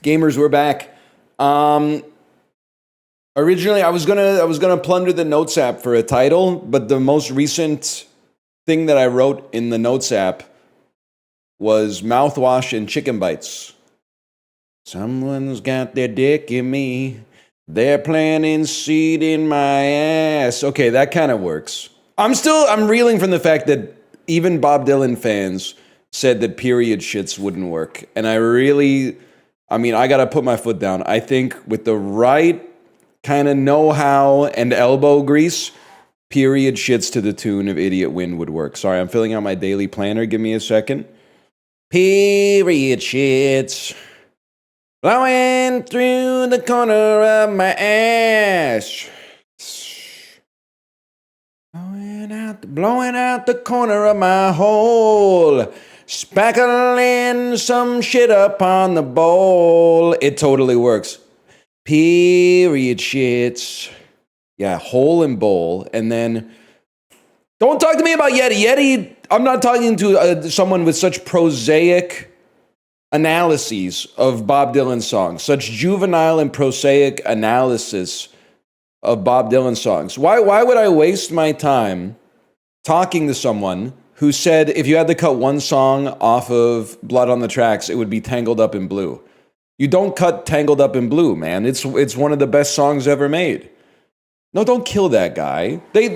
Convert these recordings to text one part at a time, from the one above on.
Gamers, we're back. Originally, I was gonna plunder the Notes app for a title, but the most recent thing that I wrote in the Notes app was mouthwash and chicken bites. Someone's got their dick in me. They're planting seed in my ass. Okay, that kind of works. I'm reeling from the fact that even Bob Dylan fans said that period shits wouldn't work. And I gotta put my foot down. I think with the right kind of know-how and elbow grease, period shits to the tune of Idiot Wind would work. Sorry, I'm filling out my daily planner. Give me a second. Period shits blowing through the corner of my ass. Blowing out the corner of my hole. Spackling some shit up on the bowl. It totally works. Period shits. Yeah, hole and bowl. And then, don't talk to me about Yeti. Yeti, I'm not talking to someone with such prosaic analyses of Bob Dylan songs, such juvenile and prosaic analysis of Bob Dylan songs. Why would I waste my time talking to someone who said if you had to cut one song off of Blood on the Tracks, it would be Tangled Up in Blue? You don't cut Tangled Up in Blue, man. It's one of the best songs ever made. No, don't kill that guy. They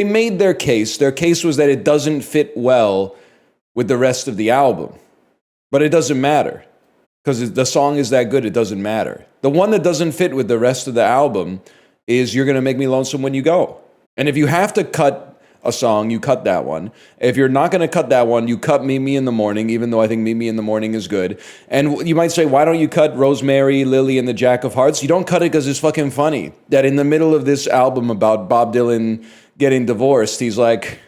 made their case. Their case was that it doesn't fit well with the rest of the album. But it doesn't matter. Because the song is that good, it doesn't matter. The one that doesn't fit with the rest of the album is You're Gonna Make Me Lonesome When You Go. And if you have to cut a song, you cut that one. If you're not going to cut that one, you cut Meet Me in the Morning, even though I think Meet Me in the Morning is good. And you might say, why don't you cut Rosemary, Lily, and the Jack of Hearts? You don't cut it because it's fucking funny that in the middle of this album about Bob Dylan getting divorced, he's like,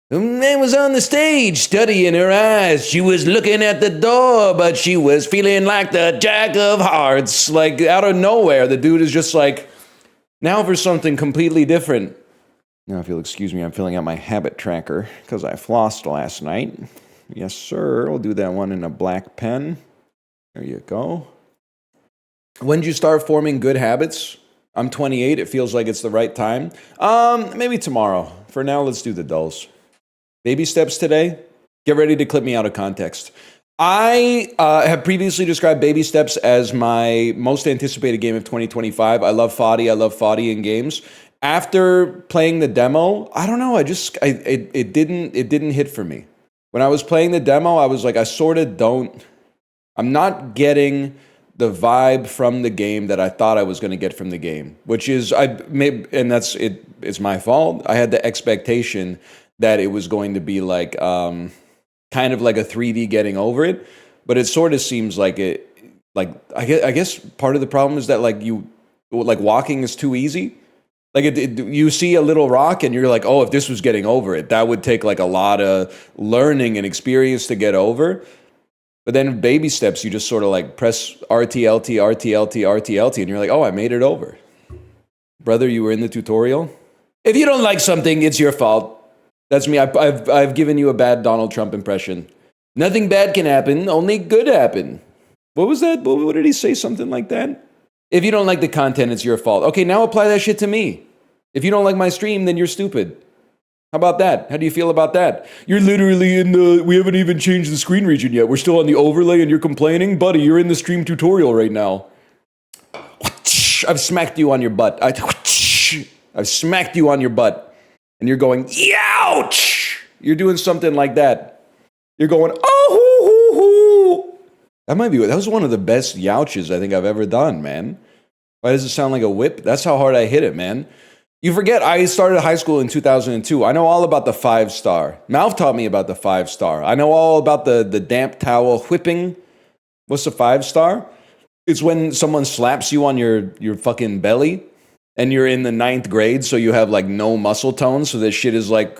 the man was on the stage, studying her eyes. She was looking at the door, but she was feeling like the Jack of Hearts. Like, out of nowhere, the dude is just like, now for something completely different. Now, if you'll excuse me, I'm filling out my habit tracker because I flossed last night. Yes, sir. We'll do that one in a black pen. There you go. When did you start forming good habits? I'm 28. It feels like it's the right time. Maybe tomorrow. For now, let's do the dulls. Baby steps today. Get ready to clip me out of context. I have previously described Baby Steps as my most anticipated game of 2025. I love Foddy. I love Foddy in games. After playing the demo, I don't know. It didn't hit for me. When I was playing the demo, I was like, I'm not getting the vibe from the game that I thought I was going to get from the game, which is it's my fault. I had the expectation that it was going to be like kind of like a 3D Getting Over It, but it sort of seems like it. Like I guess part of the problem is that walking is too easy. Like you see a little rock and you're like, oh, if this was Getting Over It, that would take like a lot of learning and experience to get over. But then Baby Steps, you just sort of like press RTLT, RTLT, RTLT, and you're like, oh, I made it over. Brother, you were in the tutorial. If you don't like something, it's your fault. That's me. I've given you a bad Donald Trump impression. Nothing bad can happen, only good happen. What was that? What did he say? Something like that? If you don't like the content, it's your fault. Okay, now apply that shit to me. If you don't like my stream, then you're stupid. How about that? How do you feel about that? You're literally we haven't even changed the screen region yet. We're still on the overlay and you're complaining? Buddy, you're in the stream tutorial right now. I've smacked you on your butt. I've smacked you on your butt. And you're going, youch! You're doing something like that. You're going, oh, hoo, hoo, hoo. That was one of the best youches I think I've ever done, man. Why does it sound like a whip? That's how hard I hit it, man. You forget, I started high school in 2002. I know all about the 5-star. Mouth taught me about the 5-star. I know all about the damp towel whipping. What's the 5-star? It's when someone slaps you on your fucking belly and you're in the 9th grade, so you have like no muscle tone, so this shit is like...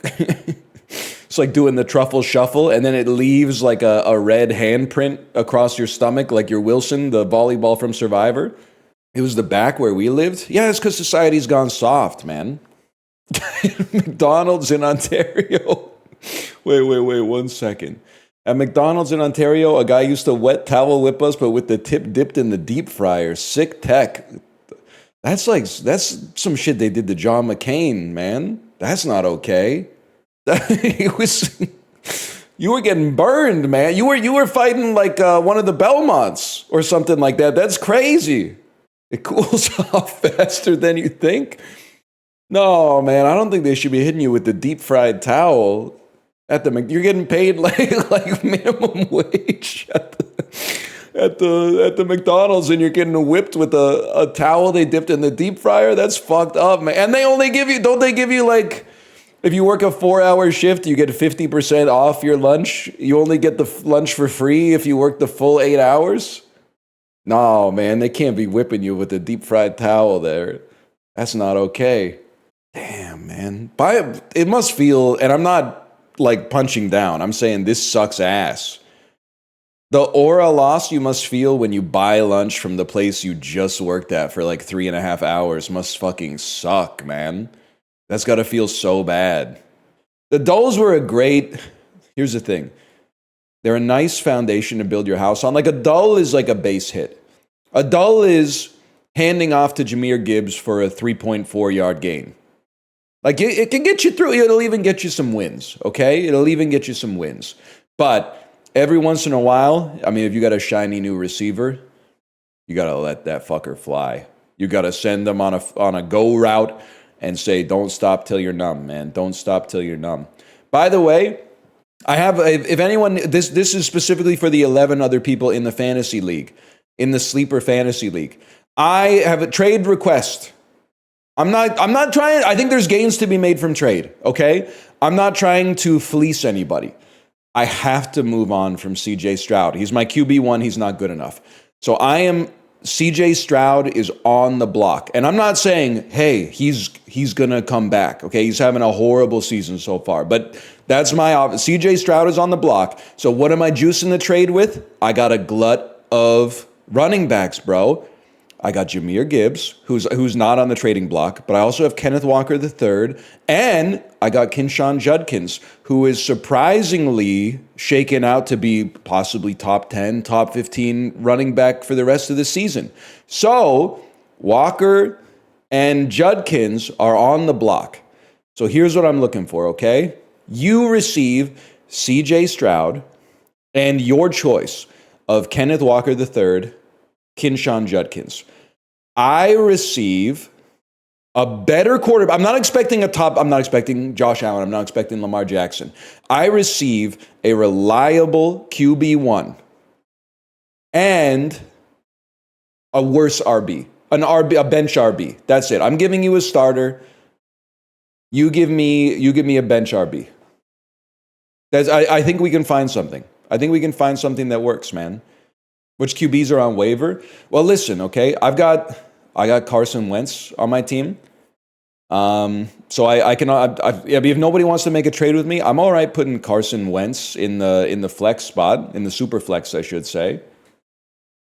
It's like doing the truffle shuffle, and then it leaves like a red handprint across your stomach, like your Wilson, the volleyball from Survivor. It was the back where we lived. Yeah, it's because society's gone soft, man. McDonald's in Ontario. Wait, 1 second. At McDonald's in Ontario, a guy used to wet towel whip us, but with the tip dipped in the deep fryer. Sick tech. That's some shit they did to John McCain, man. That's not okay. You were getting burned, man. You were fighting like one of the Belmonts or something like that. That's crazy. It cools off faster than you think. No, man, I don't think they should be hitting you with the deep fried towel. You're getting paid like minimum wage at the McDonald's, and you're getting whipped with a towel they dipped in the deep fryer. That's fucked up, man. And don't they give you like, if you work a 4-hour shift, you get 50% off your lunch. You only get the lunch for free if you work the full 8 hours. No, man, they can't be whipping you with a deep fried towel there. That's not okay. Damn, man. It must feel, and I'm not like punching down. I'm saying this sucks ass. The aura loss you must feel when you buy lunch from the place you just worked at for like 3.5 hours must fucking suck, man. That's got to feel so bad. The dulls were here's the thing. They're a nice foundation to build your house on. Like a dull is like a base hit. A dull is handing off to Jahmyr Gibbs for a 3.4 yard gain. Like, it can get you through. It'll even get you some wins, okay? It'll even get you some wins. But every once in a while, I mean, if you got a shiny new receiver, you got to let that fucker fly. You got to send them on a go route and say, don't stop till you're numb, man. Don't stop till you're numb. By the way, I have, if anyone, this is specifically for the 11 other people in the fantasy league, in the sleeper fantasy league. I have a trade request. I'm not trying, I think there's gains to be made from trade, okay? I'm not trying to fleece anybody. I have to move on from CJ Stroud. He's my QB1, he's not good enough. So CJ Stroud is on the block. And I'm not saying, hey, he's gonna come back, okay? He's having a horrible season so far. But that's CJ Stroud is on the block. So what am I juicing the trade with? I got a glut of running backs, bro. I got Jahmyr Gibbs, who's not on the trading block, but I also have Kenneth Walker III, and I got Kinshawn Judkins, who is surprisingly shaken out to be possibly top 10, top 15 running back for the rest of the season. So Walker and Judkins are on the block. So here's what I'm looking for, okay? You receive CJ Stroud and your choice of Kenneth Walker III, Kinshawn Judkins. I receive a better quarterback. I'm not expecting Josh Allen. I'm not expecting Lamar Jackson. I receive a reliable QB1 and a worse RB, a bench RB. That's it. I'm giving you a starter. You give me a bench RB. I think we can find something. I think we can find something that works, man. Which QBs are on waiver? Well, listen, okay. I got Carson Wentz on my team. So I cannot. If nobody wants to make a trade with me, I'm all right putting Carson Wentz in the flex spot, in the super flex, I should say.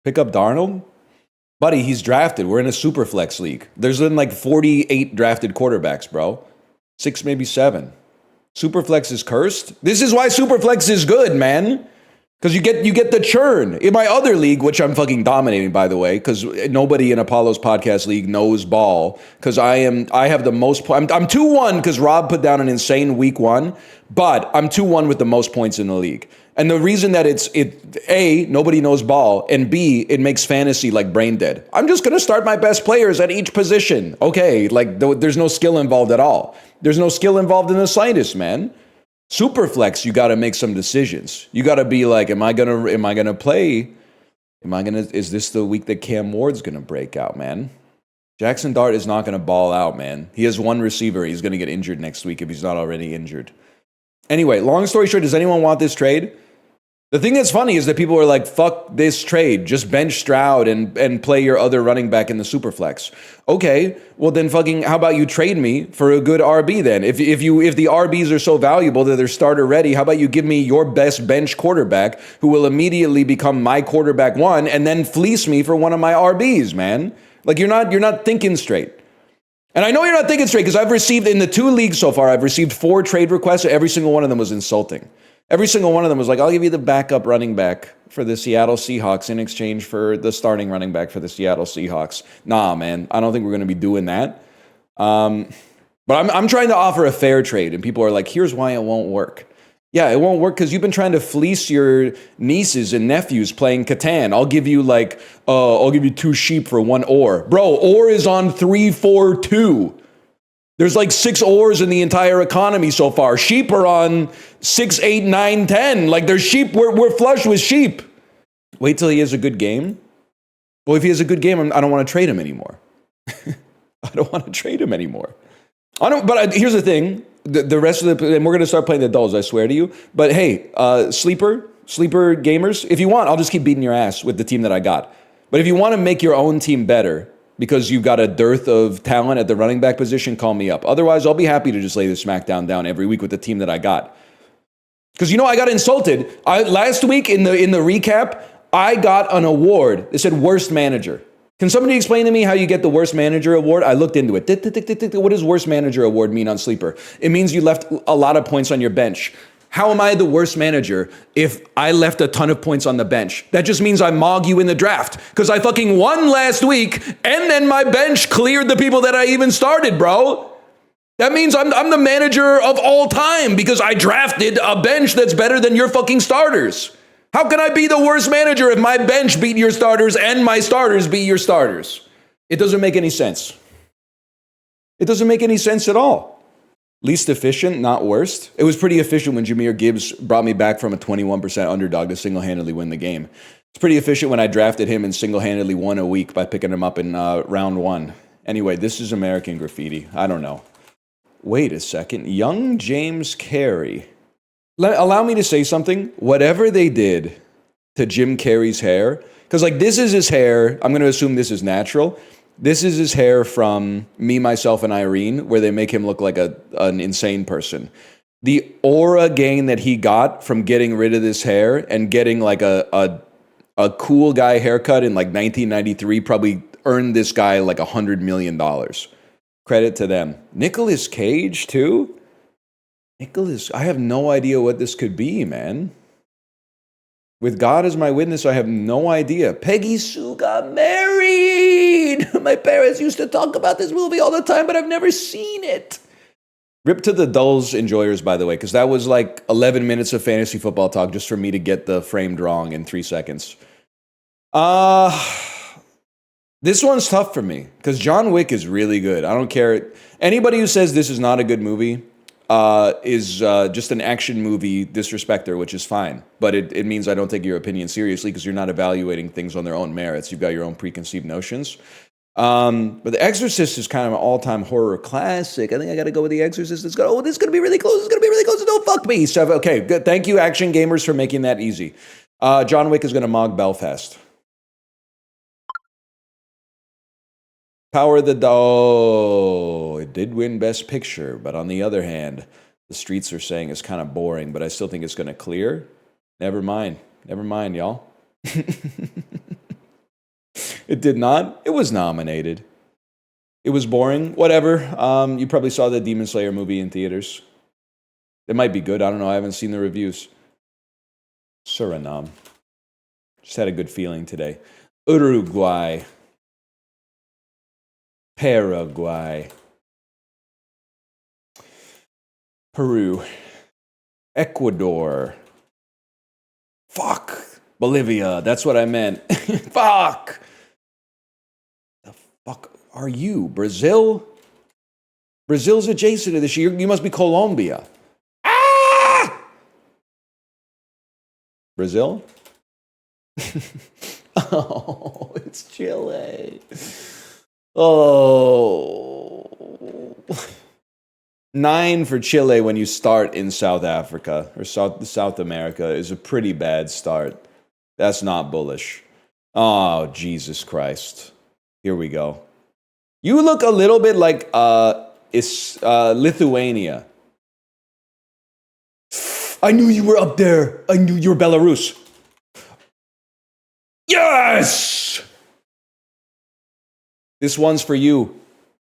Pick up Darnold, buddy. He's drafted. We're in a super flex league. There's been like 48 drafted quarterbacks, bro. 6, maybe 7. Super flex is cursed. This is why super flex is good, man. Because you get the churn. In my other league, which I'm fucking dominating, by the way, because nobody in Apollo's podcast league knows ball. Because I have the most. I'm 2-1 because Rob put down an insane week 1, but I'm 2-1 with the most points in the league. And the reason that it's A, nobody knows ball, and B, it makes fantasy like brain dead. I'm just gonna start my best players at each position. Okay, like there's no skill involved at all. There's no skill involved in the slightest, man. Superflex, you got to make some decisions. You got to be like, is this the week that Cam Ward's going to break out, man? Jackson Dart is not going to ball out, man. He has one receiver. He's going to get injured next week if he's not already injured. Anyway, long story short, does anyone want this trade? The thing that's funny is that people are like, fuck this trade. Just bench Stroud and play your other running back in the Superflex. Okay, well then fucking how about you trade me for a good RB then? If the RBs are so valuable that they're starter ready, how about you give me your best bench quarterback who will immediately become my quarterback 1 and then fleece me for one of my RBs, man? Like you're not thinking straight. And I know you're not thinking straight because I've received in the 2 leagues so far, I've received 4 trade requests. Every single one of them was insulting. Every single one of them was like, I'll give you the backup running back for the Seattle Seahawks in exchange for the starting running back for the Seattle Seahawks. Nah, man, I don't think we're going to be doing that. But I'm trying to offer a fair trade, and people are like, here's why it won't work. Yeah, it won't work because you've been trying to fleece your nieces and nephews playing Catan. I'll give you 2 sheep for 1 ore. Bro, ore is on 342. There's like 6 ores in the entire economy so far. Sheep are on 6, 8, 9, 10. Like there's sheep, we're flush with sheep. Wait till he has a good game. Well, if he has a good game, I don't want to trade him anymore. I don't want to trade him anymore. Here's the thing. The rest of and we're going to start playing the dulls, I swear to you. But hey, sleeper gamers, if you want, I'll just keep beating your ass with the team that I got. But if you want to make your own team better, because you've got a dearth of talent at the running back position, call me up. Otherwise, I'll be happy to just lay the smackdown down every week with the team that I got. Because, I got insulted. Last week in the recap, I got an award. It said worst manager. Can somebody explain to me how you get the worst manager award? I looked into it. What does worst manager award mean on Sleeper? It means you left a lot of points on your bench. How am I the worst manager if I left a ton of points on the bench? That just means I mog you in the draft because I fucking won last week and then my bench cleared the people that I even started, bro. That means I'm the manager of all time because I drafted a bench that's better than your fucking starters. How can I be the worst manager if my bench beat your starters and my starters beat your starters? It doesn't make any sense. It doesn't make any sense at all. Least efficient, not worst. It was pretty efficient when Jahmyr Gibbs brought me back from a 21% underdog to single-handedly win the game. It's pretty efficient when I drafted him and single-handedly won a week by picking him up in round 1. Anyway, this is American Graffiti. I don't know. Wait a second. Young James Carey. Allow me to say something. Whatever they did to Jim Carrey's hair, because this is his hair. I'm going to assume this is natural. This is his hair from Me, Myself, and Irene, where they make him look like an insane person. The aura gain that he got from getting rid of this hair and getting a cool guy haircut in 1993 probably earned this guy $100 million. Credit to them. Nicolas Cage, too? I have no idea what this could be, man. With God as my witness, I have no idea. Peggy Sue got married. My parents used to talk about this movie all the time, but I've never seen it. Rip to the Dulls enjoyers, by the way, because that was 11 minutes of fantasy football talk just for me to get the framed wrong in 3 seconds. This one's tough for me, because John Wick is really good. I don't care. Anybody who says this is not a good movie is just an action movie disrespecter, which is fine. But it means I don't take your opinion seriously because you're not evaluating things on their own merits. You've got your own preconceived notions. But The Exorcist is kind of an all-time horror classic. I think I got to go with The Exorcist. This is going to be really close. It's going to be really close. Don't fuck me. So, okay, good. Thank you, action gamers, for making that easy. John Wick is going to mog Belfast. Power the Dough. It did win Best Picture, but on the other hand, the streets are saying it's kind of boring, but I still think it's going to clear. Never mind, y'all. It did not. It was nominated. It was boring. Whatever. You probably saw the Demon Slayer movie in theaters. It might be good. I don't know. I haven't seen the reviews. Suriname. Just had a good feeling today. Uruguay. Paraguay. Peru. Ecuador. Fuck. Bolivia. That's what I meant. Fuck. The fuck are you? Brazil? Brazil's adjacent to this. You must be Colombia. Ah! Brazil? Oh, it's Chile. Oh. 9 for Chile when you start in South Africa or South America is a pretty bad start. That's not bullish. Oh, Jesus Christ. Here we go. You look a little bit like Lithuania. I knew you were up there. I knew you were Belarus. Yes! This one's for you.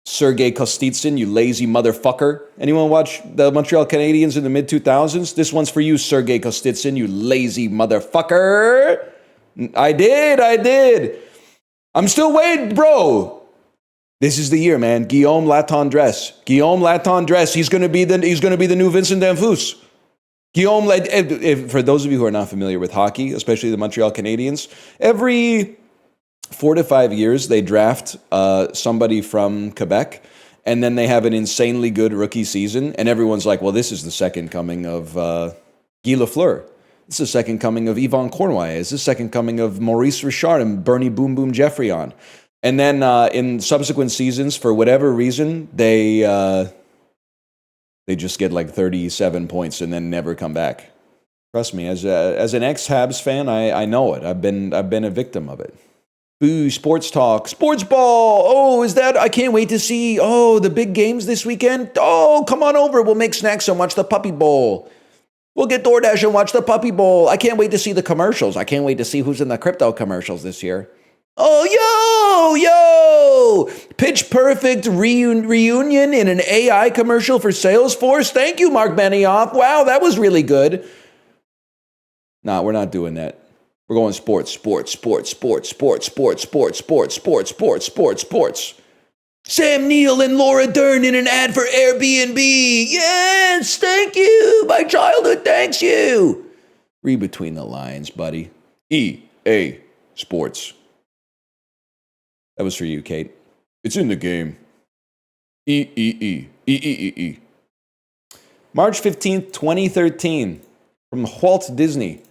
Sergei Kostitsyn, you lazy motherfucker. Anyone watch the Montreal Canadiens in the mid-2000s? This one's for you, Sergei Kostitsyn, you lazy motherfucker. I did. I'm still waiting, bro. This is the year, man. Guillaume Latendresse. He's gonna be the new Vincent D'Anfous. For those of you who are not familiar with hockey, especially the Montreal Canadiens, every 4 to 5 years they draft somebody from Quebec, and then they have an insanely good rookie season, and everyone's like, well, this is the second coming of Guy Lafleur. This is the second coming of Yvon Cournoyer. This is the second coming of Maurice Richard and Bernie Boom Boom Geoffrion. And then in subsequent seasons, for whatever reason, they just get like 37 points and then never come back. Trust me, as an ex-Habs fan, I know it. I've been a victim of it. Boo, sports talk. Sports ball! Oh, I can't wait to see, the big games this weekend. Oh, come on over. We'll make snacks and watch the Puppy Bowl. We'll get DoorDash and watch the Puppy Bowl. I can't wait to see the commercials. I can't wait to see who's in the crypto commercials this year. Oh, yo! Pitch Perfect reunion in an AI commercial for Salesforce. Thank you, Mark Benioff. Wow, that was really good. Nah, we're not doing that. We're going sports. Sam Neill and Laura Dern in an ad for Airbnb. Yes, thank you. My childhood thanks you. Read between the lines, buddy. EA Sports. That was for you, Kate. It's in the game. E. March 15th, 2013. From Walt Disney.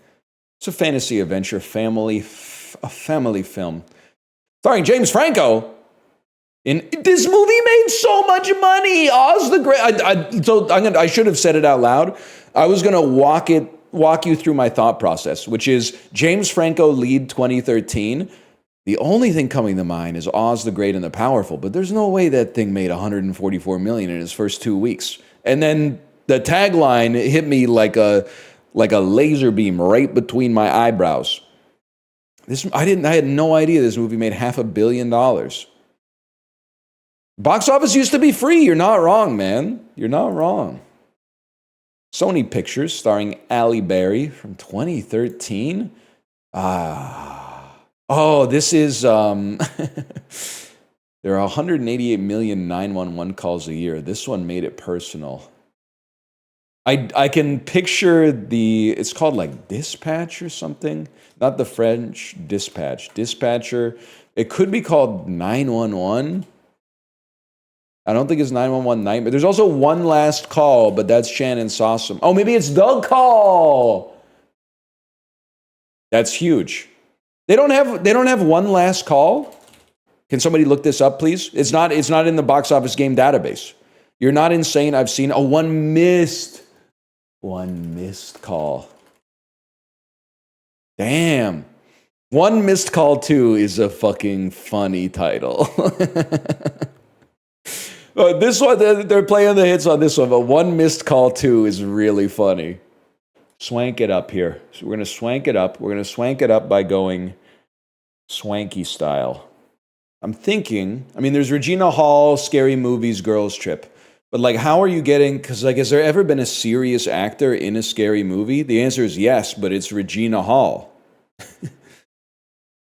It's a fantasy adventure family film. Starring James Franco. This movie made so much money. Oz the Great. I should have said it out loud. I was going to walk you through my thought process, which is James Franco lead 2013. The only thing coming to mind is Oz the Great and the Powerful, but there's no way that thing made $144 million in its first 2 weeks. And then the tagline hit me like a laser beam right between my eyebrows. I had no idea this movie made $500 million. Box office used to be free. You're not wrong, man. You're not wrong. Sony Pictures, starring Halle Berry from 2013. This is, there are 188 million 911 calls a year. This one made it personal. I can picture it's called like Dispatch or something. Not the French Dispatch. Dispatcher. It could be called 911. I don't think it's 911 Nightmare. There's also One Last Call, but that's Shannon Sawsum. Oh, maybe it's The Call. That's huge. They don't have One Last Call. Can somebody look this up, please? It's not in the box office game database. You're not insane. I've seen One Missed Call. Damn. One Missed Call 2 is a fucking funny title. This one, they're playing the hits on this one, but One Missed Call 2 is really funny. Swank it up here. So we're going to swank it up. We're going to swank it up by going swanky style. I'm thinking, there's Regina Hall, Scary Movies, Girls Trip. But like, how are you getting, because like, has there ever been a serious actor in a scary movie? The answer is yes, but it's Regina Hall.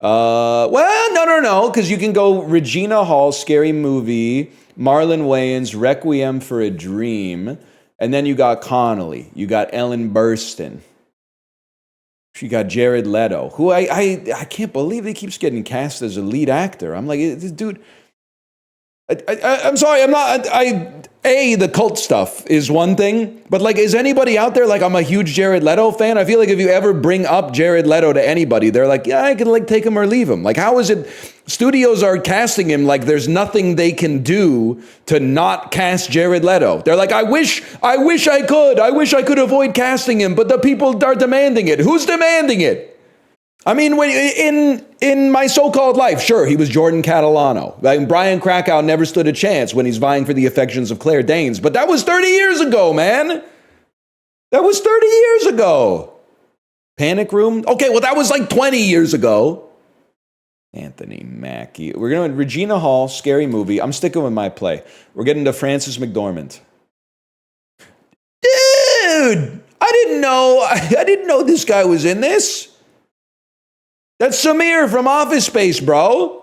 No, because you can go Regina Hall, Scary Movie, Marlon Wayans, Requiem for a Dream, and then you got Connolly, you got Ellen Burstyn, you got Jared Leto, who I can't believe he keeps getting cast as a lead actor. I'm like, this dude, I'm sorry, the cult stuff is one thing, but like, is anybody out there, like, I'm a huge Jared Leto fan? I feel like if you ever bring up Jared Leto to anybody, they're like, yeah, I can like take him or leave him. Like, how is it studios are casting him like there's nothing they can do to not cast Jared Leto? They're like, I wish I could avoid casting him, but the people are demanding it. Who's demanding it? When in My So-Called Life, sure, he was Jordan Catalano. Like, Brian Krakow never stood a chance when he's vying for the affections of Claire Danes. But that was 30 years ago, man. That was 30 years ago. Panic Room? Okay, well, that was like 20 years ago. Anthony Mackie. We're going to Regina Hall, scary movie. I'm sticking with my play. We're getting to Frances McDormand. Dude, I didn't know this guy was in this. That's Samir from Office Space, bro.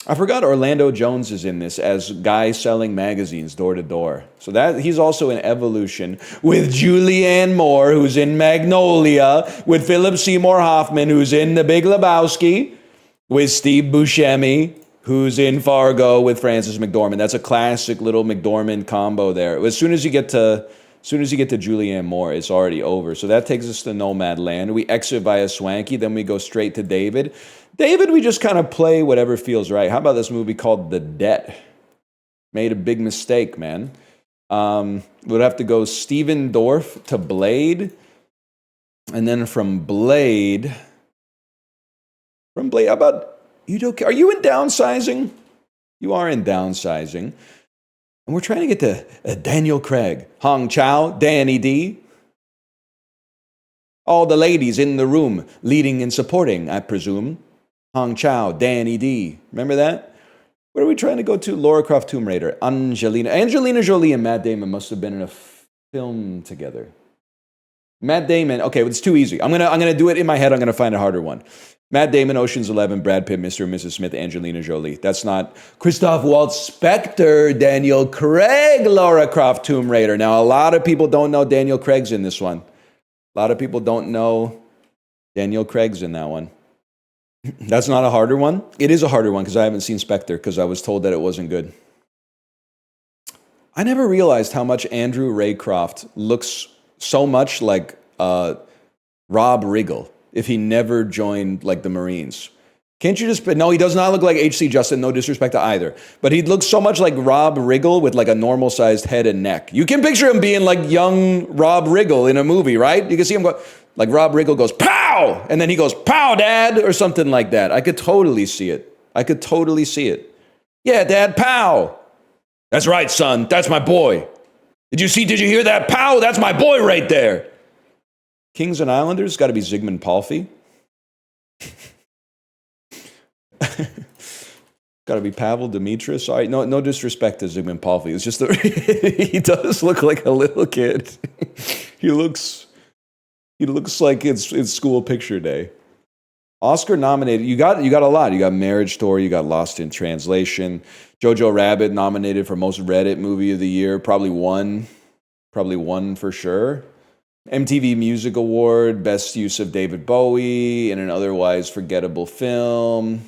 I forgot Orlando Jones is in this as guy selling magazines door to door. So that he's also in Evolution with Julianne Moore, who's in Magnolia, with Philip Seymour Hoffman, who's in The Big Lebowski, with Steve Buscemi, who's in Fargo with Frances McDormand. That's a classic little McDormand combo there. As soon as you get to Julianne Moore, it's already over. So that takes us to Nomadland. We exit via Swanky, then we go straight to David. David, we just kind of play whatever feels right. How about this movie called The Debt? Made a big mistake, man. We'd have to go Steven Dorff to Blade. And then from Blade, how about, are you in Downsizing? You are in Downsizing. And we're trying to get to Daniel Craig, Hong Chow, Danny D. All the ladies in the room, leading and supporting, I presume. Hong Chow, Danny D. Remember that? Where are we trying to go to? Lara Croft, Tomb Raider. Angelina Jolie and Matt Damon must have been in a film together. Matt Damon. Okay, well, it's too easy. I'm gonna do it in my head. I'm gonna find a harder one. Matt Damon, Ocean's 11, Brad Pitt, Mr. and Mrs. Smith, Angelina Jolie. That's not Christoph Waltz Spector, Daniel Craig, Lara Croft, Tomb Raider. Now, a lot of people don't know Daniel Craig's in this one. A lot of people don't know Daniel Craig's in that one. That's not a harder one. It is a harder one because I haven't seen Spectre because I was told that it wasn't good. I never realized how much Andrew Raycroft looks so much like Rob Riggle if he never joined like the Marines. Can't you just, no, he does not look like H.C. Justin, no disrespect to either. But he looks so much like Rob Riggle with like a normal sized head and neck. You can picture him being like young Rob Riggle in a movie, right? You can see him go, like Rob Riggle goes, pow! And then he goes, pow, Dad! Or something like that. I could totally see it. Yeah, Dad, pow! That's right, son. That's my boy. Did you hear that? Pow! That's my boy right there. Kings and Islanders, got to be Zygmunt Palffy. Got to be Pavel Demetrius. Sorry, no disrespect to Zygmunt Palffy. It's just that he does look like a little kid. He looks like it's school picture day. Oscar nominated. You got a lot. You got Marriage Story. You got Lost in Translation. Jojo Rabbit nominated for most Reddit movie of the year. Probably won for sure. MTV Music Award, best use of David Bowie in an otherwise forgettable film.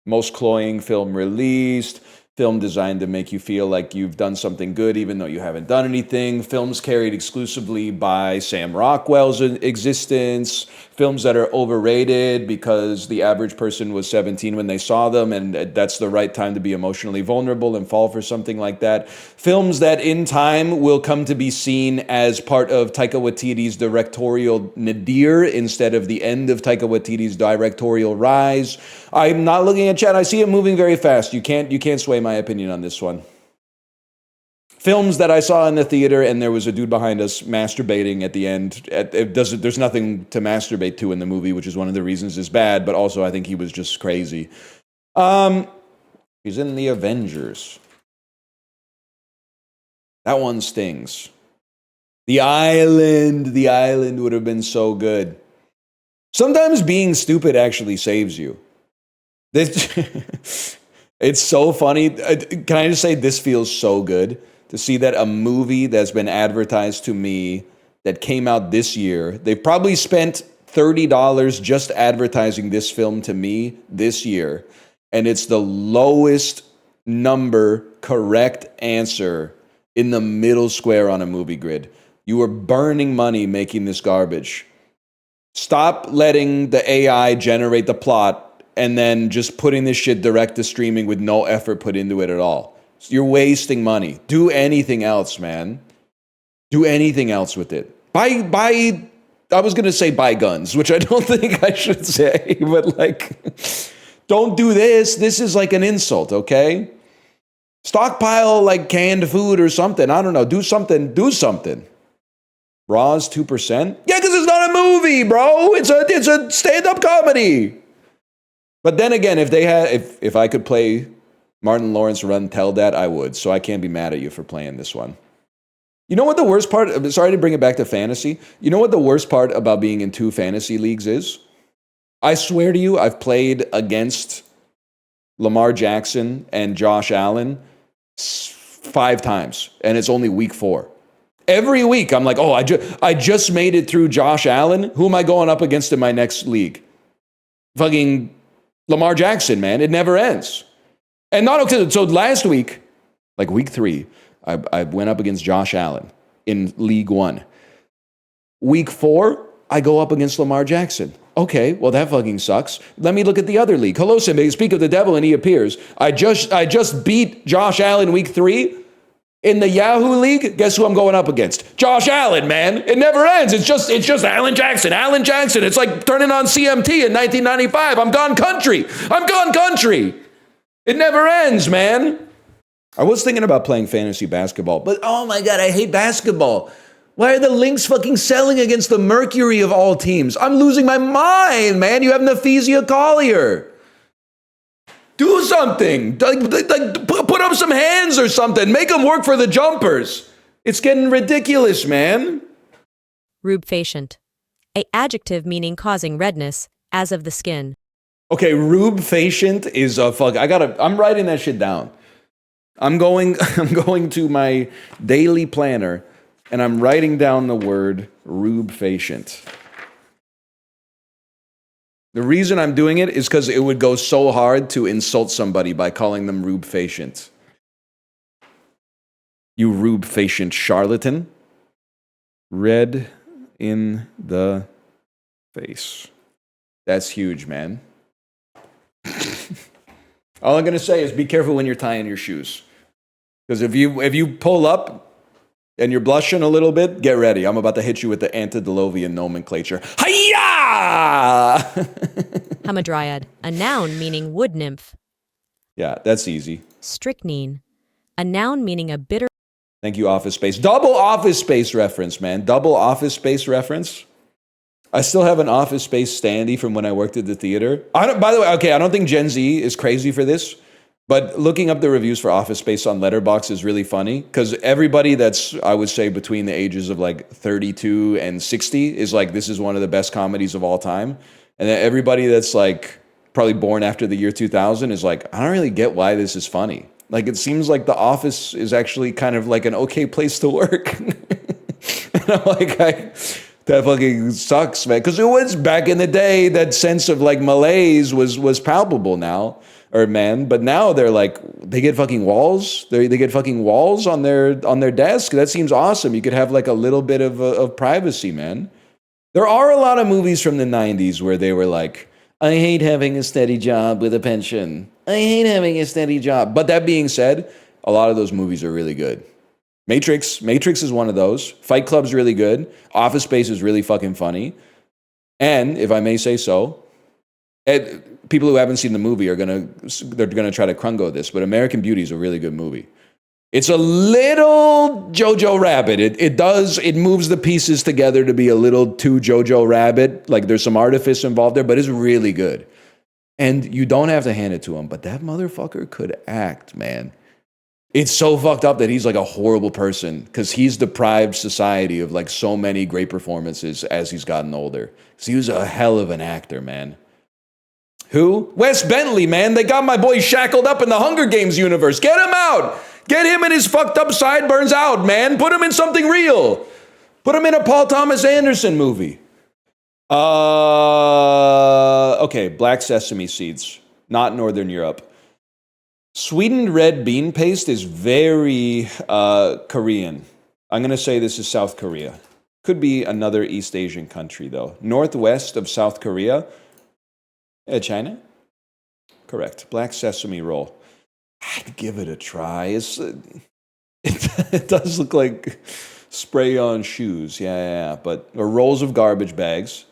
Most cloying film released. Film designed to make you feel like you've done something good even though you haven't done anything. Films carried exclusively by Sam Rockwell's existence. Films that are overrated because the average person was 17 when they saw them and that's the right time to be emotionally vulnerable and fall for something like that. Films that in time will come to be seen as part of Taika Waititi's directorial nadir instead of the end of Taika Waititi's directorial rise. I'm not looking at chat. I see it moving very fast. You can't sway my opinion on this one. Films that I saw in the theater and there was a dude behind us masturbating at the end. There's nothing to masturbate to in the movie, which is one of the reasons it's bad, but also I think he was just crazy. He's in The Avengers. That one stings. The Island would have been so good. Sometimes being stupid actually saves you. It's so funny. Can I just say this feels so good to see that a movie that's been advertised to me that came out this year, they probably spent $30 just advertising this film to me this year, and it's the lowest number correct answer in the middle square on a movie grid. You are burning money making this garbage. Stop letting the AI generate the plot and then just putting this shit direct to streaming with no effort put into it at all. You're wasting money. Do anything else, man. Do anything else with it. Buy, I was going to say buy guns, which I don't think I should say, but like, don't do this. This is like an insult, okay? Stockpile like canned food or something. I don't know. Do something. Raw's 2%? Yeah, because it's not a movie, bro. It's a stand-up comedy. But then again, if I could play Martin Lawrence Run Tell That, I would. So I can't be mad at you for playing this one. You know what the worst part, sorry to bring it back to fantasy. You know what the worst part about being in 2 fantasy leagues is? I swear to you, I've played against Lamar Jackson and Josh Allen 5 times, and it's only week 4. Every week, I'm like, oh, I just made it through Josh Allen. Who am I going up against in my next league? Fucking Lamar Jackson, man. It never ends. And not okay. So last week, like week 3, I went up against Josh Allen in League 1. Week 4, I go up against Lamar Jackson. Okay, well, that fucking sucks. Let me look at the other league. Hello, Simba. Speak of the devil, and he appears. I just beat Josh Allen week 3 in the Yahoo League. Guess who I'm going up against? Josh Allen, man. It never ends. It's just Allen Jackson. Allen Jackson. It's like turning on CMT in 1995. I'm gone country. It never ends, man. I was thinking about playing fantasy basketball, but oh my God, I hate basketball. Why are the Lynx fucking selling against the Mercury of all teams? I'm losing my mind, man. You have Nafizia Collier. Do something. Put up some hands or something. Make them work for the jumpers. It's getting ridiculous, man. Rubefacient. A adjective meaning causing redness, as of the skin. Okay, rubefacient is a fuck. I'm writing that shit down. I'm going to my daily planner and I'm writing down the word rubefacient. The reason I'm doing it is because it would go so hard to insult somebody by calling them rubefacient. You rubefacient charlatan. Red in the face. That's huge, man. All I'm going to say is be careful when you're tying your shoes. Because if you pull up and you're blushing a little bit, get ready. I'm about to hit you with the antediluvian nomenclature. Hiya! Hamadryad, a noun meaning wood nymph. Yeah, that's easy. Strychnine, a noun meaning a bitter... Thank you, Office Space. Double Office Space reference, man. Double Office Space reference. I still have an Office Space standee from when I worked at the theater. By the way, okay, I don't think Gen Z is crazy for this, but looking up the reviews for Office Space on Letterboxd is really funny because everybody that's, I would say, between the ages of like 32 and 60 is like, this is one of the best comedies of all time. And then everybody that's like probably born after the year 2000 is like, I don't really get why this is funny. Like, it seems like The Office is actually kind of like an okay place to work. And I'm like, that fucking sucks, man. Because it was back in the day, that sense of like malaise was palpable now, or man. But now they're like, they get fucking walls. They get fucking walls on their desk. That seems awesome. You could have like a little bit of privacy, man. There are a lot of movies from the 90s where they were like, I hate having a steady job with a pension. I hate having a steady job. But that being said, a lot of those movies are really good. Matrix is one of those. Fight Club's really good. Office Space is really fucking funny. And if I may say so, people who haven't seen the movie they're gonna try to crungo this, but American Beauty is a really good movie. It's a little Jojo Rabbit. It moves the pieces together to be a little too Jojo Rabbit. Like there's some artifice involved there, but it's really good. And you don't have to hand it to him, but that motherfucker could act, man. It's so fucked up that he's like a horrible person because he's deprived society of like so many great performances as he's gotten older. So he was a hell of an actor, man. Who? Wes Bentley, man. They got my boy shackled up in the Hunger Games universe. Get him out. Get him and his fucked up sideburns out, man. Put him in something real. Put him in a Paul Thomas Anderson movie. Okay, black sesame seeds. Not Northern Europe. Sweetened red bean paste is very Korean. I'm going to say this is South Korea. Could be another East Asian country, though. Northwest of South Korea. China? Correct. Black sesame roll. I'd give it a try. It does look like spray-on shoes. Yeah. Or rolls of garbage bags.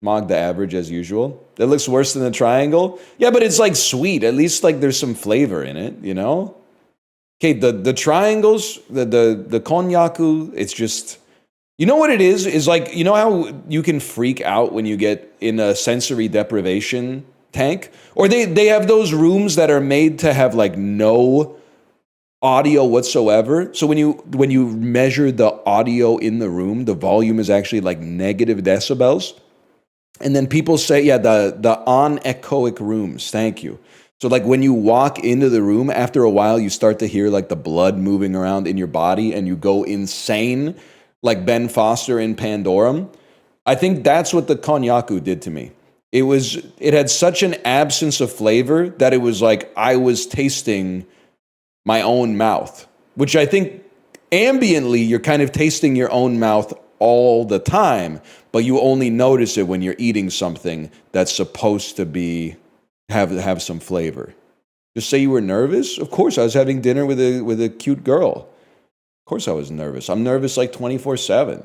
Mog the average as usual. That looks worse than the triangle. Yeah, but it's like sweet. At least like there's some flavor in it, you know? Okay, the triangles, the konnyaku, it's just, you know what it is? Is like, you know how you can freak out when you get in a sensory deprivation tank. Or they have those rooms that are made to have like no audio whatsoever. So when you measure the audio in the room, the volume is actually like negative decibels. And then people say, yeah, the on-echoic rooms. Thank you. So like when you walk into the room, after a while, you start to hear like the blood moving around in your body and you go insane, like Ben Foster in Pandorum. I think that's what the Konjaku did to me. It had such an absence of flavor that it was like I was tasting my own mouth, which I think ambiently you're kind of tasting your own mouth all the time, but you only notice it when you're eating something that's supposed to have some flavor. Just say you were nervous? Of course, I was having dinner with a cute girl. Of course I was nervous. I'm nervous like 24/7.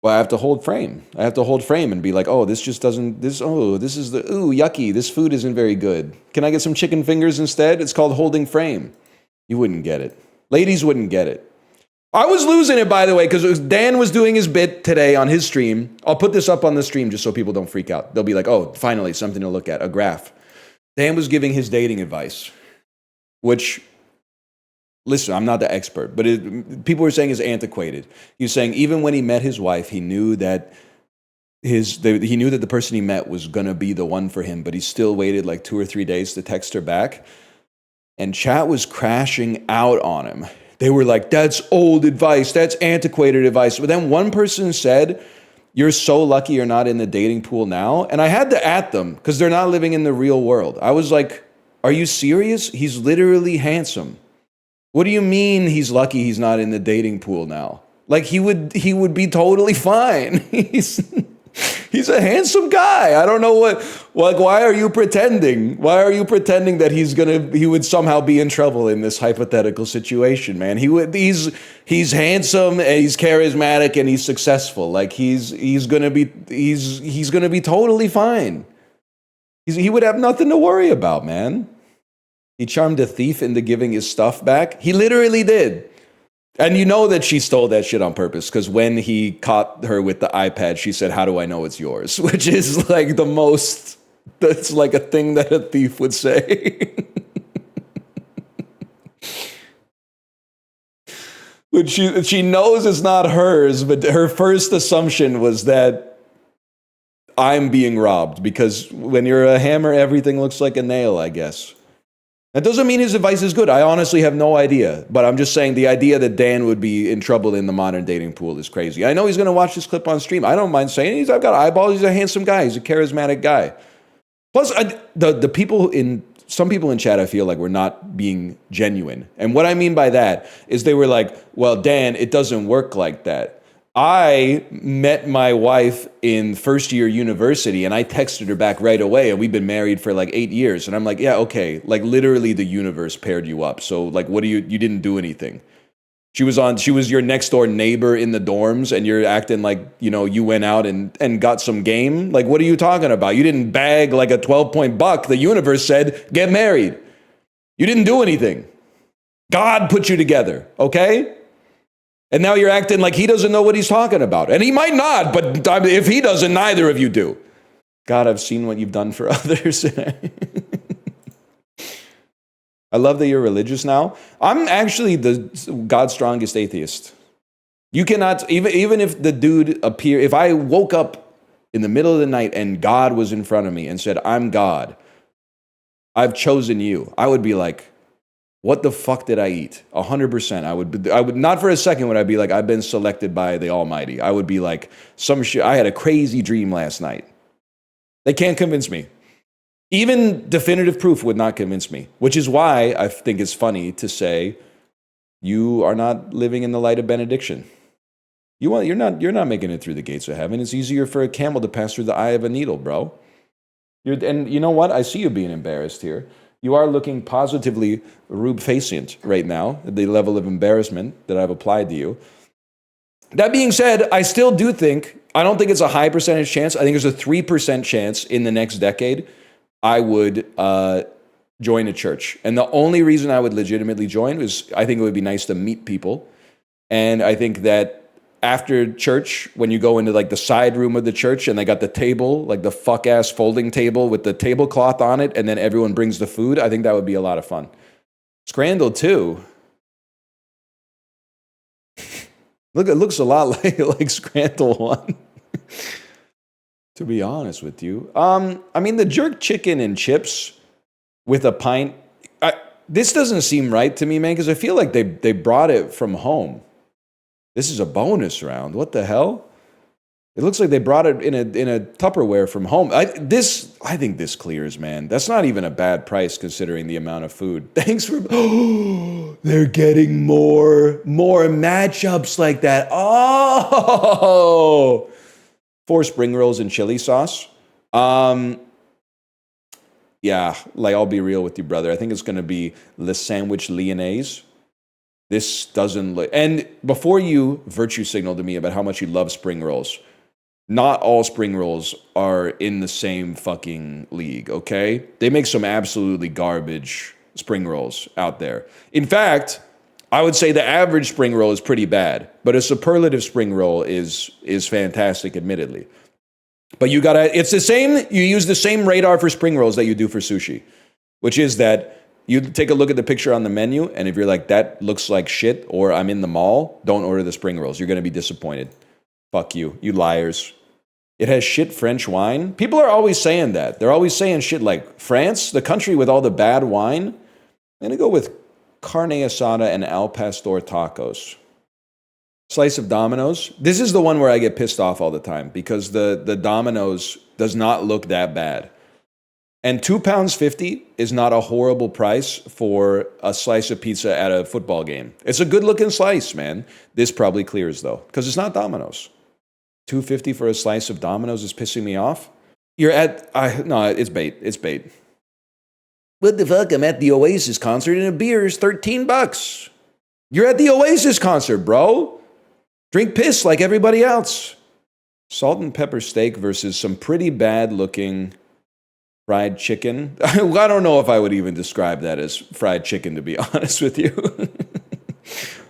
Well, I have to hold frame. I have to hold frame and be like, oh, this just doesn't, this is yucky. This food isn't very good. Can I get some chicken fingers instead? It's called holding frame. You wouldn't get it. Ladies wouldn't get it. I was losing it, by the way, because Dan was doing his bit today on his stream. I'll put this up on the stream just so people don't freak out. They'll be like, oh, finally, something to look at, a graph. Dan was giving his dating advice, which, listen, I'm not the expert, but people were saying is antiquated. He was saying even when he met his wife, he knew that the person he met was going to be the one for him, but he still waited like 2 or 3 days to text her back. And chat was crashing out on him. They were like, that's old advice. That's antiquated advice. But then one person said, you're so lucky you're not in the dating pool now. And I had to at them because they're not living in the real world. I was like, are you serious? He's literally handsome. What do you mean he's lucky he's not in the dating pool now? Like he would be totally fine. He's a handsome guy. I don't know why are you pretending? Why are you pretending that he would somehow be in trouble in this hypothetical situation, man? He's handsome and he's charismatic and he's successful. Like he's gonna be totally fine. He would have nothing to worry about, man. He charmed a thief into giving his stuff back. He literally did. And you know that she stole that shit on purpose because when he caught her with the iPad, she said, how do I know it's yours? Which is like that's like a thing that a thief would say. But she knows it's not hers, but her first assumption was that I'm being robbed because when you're a hammer, everything looks like a nail, I guess. That doesn't mean his advice is good. I honestly have no idea. But I'm just saying the idea that Dan would be in trouble in the modern dating pool is crazy. I know he's going to watch this clip on stream. I don't mind saying I've got eyeballs. He's a handsome guy. He's a charismatic guy. Plus, some people in chat, I feel like, were not being genuine. And what I mean by that is they were like, well, Dan, it doesn't work like that. I met my wife in first year university and I texted her back right away and we've been married for like 8 years. And I'm like, yeah, okay. Like literally the universe paired you up. So like, you didn't do anything. She was your next door neighbor in the dorms and you're acting like, you went out and got some game. Like, what are you talking about? You didn't bag like a 12-point buck. The universe said, get married. You didn't do anything. God put you together. Okay. And now you're acting like he doesn't know what he's talking about. And he might not, but if he doesn't, neither of you do. God, I've seen what you've done for others. I love that you're religious now. I'm actually God's strongest atheist. You cannot, even if the dude if I woke up in the middle of the night and God was in front of me and said, I'm God, I've chosen you, I would be like, what the fuck did I eat? 100%. I would not for a second would I be like, I've been selected by the Almighty. I would be like, some shit. I had a crazy dream last night. They can't convince me. Even definitive proof would not convince me, which is why I think it's funny to say you are not living in the light of benediction. You're not making it through the gates of heaven. It's easier for a camel to pass through the eye of a needle, bro. And you know what? I see you being embarrassed here. You are looking positively rubefacient right now, at the level of embarrassment that I've applied to you. That being said, I still do think, I don't think it's a high percentage chance. I think there's a 3% chance in the next decade I would join a church. And the only reason I would legitimately join is I think it would be nice to meet people. And I think that after church when you go into like the side room of the church and they got the table, like the fuck ass folding table with the tablecloth on it, and then everyone brings the food. I think that would be a lot of fun. Scrandle too. Look, it looks a lot like Scrandle 1. To be honest with you. I mean, the jerk chicken and chips with a pint, this doesn't seem right to me, man, because I feel like they brought it from home. This is a bonus round. What the hell? It looks like they brought it in a Tupperware from home. I think this clears, man. That's not even a bad price considering the amount of food. Thanks for... Oh, they're getting more matchups like that. Oh! 4 spring rolls and chili sauce. Yeah, like I'll be real with you, brother. I think it's going to be Le Sandwich Lyonnaise. This doesn't look... And before you virtue signal to me about how much you love spring rolls, not all spring rolls are in the same fucking league, okay? They make some absolutely garbage spring rolls out there. In fact, I would say the average spring roll is pretty bad, but a superlative spring roll is fantastic, admittedly. But it's the same, you use the same radar for spring rolls that you do for sushi, which is that you take a look at the picture on the menu, and if you're like, that looks like shit, or I'm in the mall, don't order the spring rolls. You're going to be disappointed. Fuck you liars. It has shit French wine. People are always saying that. They're always saying shit like, France, the country with all the bad wine. I'm going to go with carne asada and al pastor tacos. Slice of Domino's. This is the one where I get pissed off all the time because the Domino's does not look that bad. And £2.50 is not a horrible price for a slice of pizza at a football game. It's a good looking slice, man. This probably clears though, because it's not Domino's. $2.50 for a slice of Domino's is pissing me off. No, it's bait. It's bait. What the fuck? I'm at the Oasis concert and a beer is $13. You're at the Oasis concert, bro. Drink piss like everybody else. Salt and pepper steak versus some pretty bad looking fried chicken. I don't know if I would even describe that as fried chicken, to be honest with you.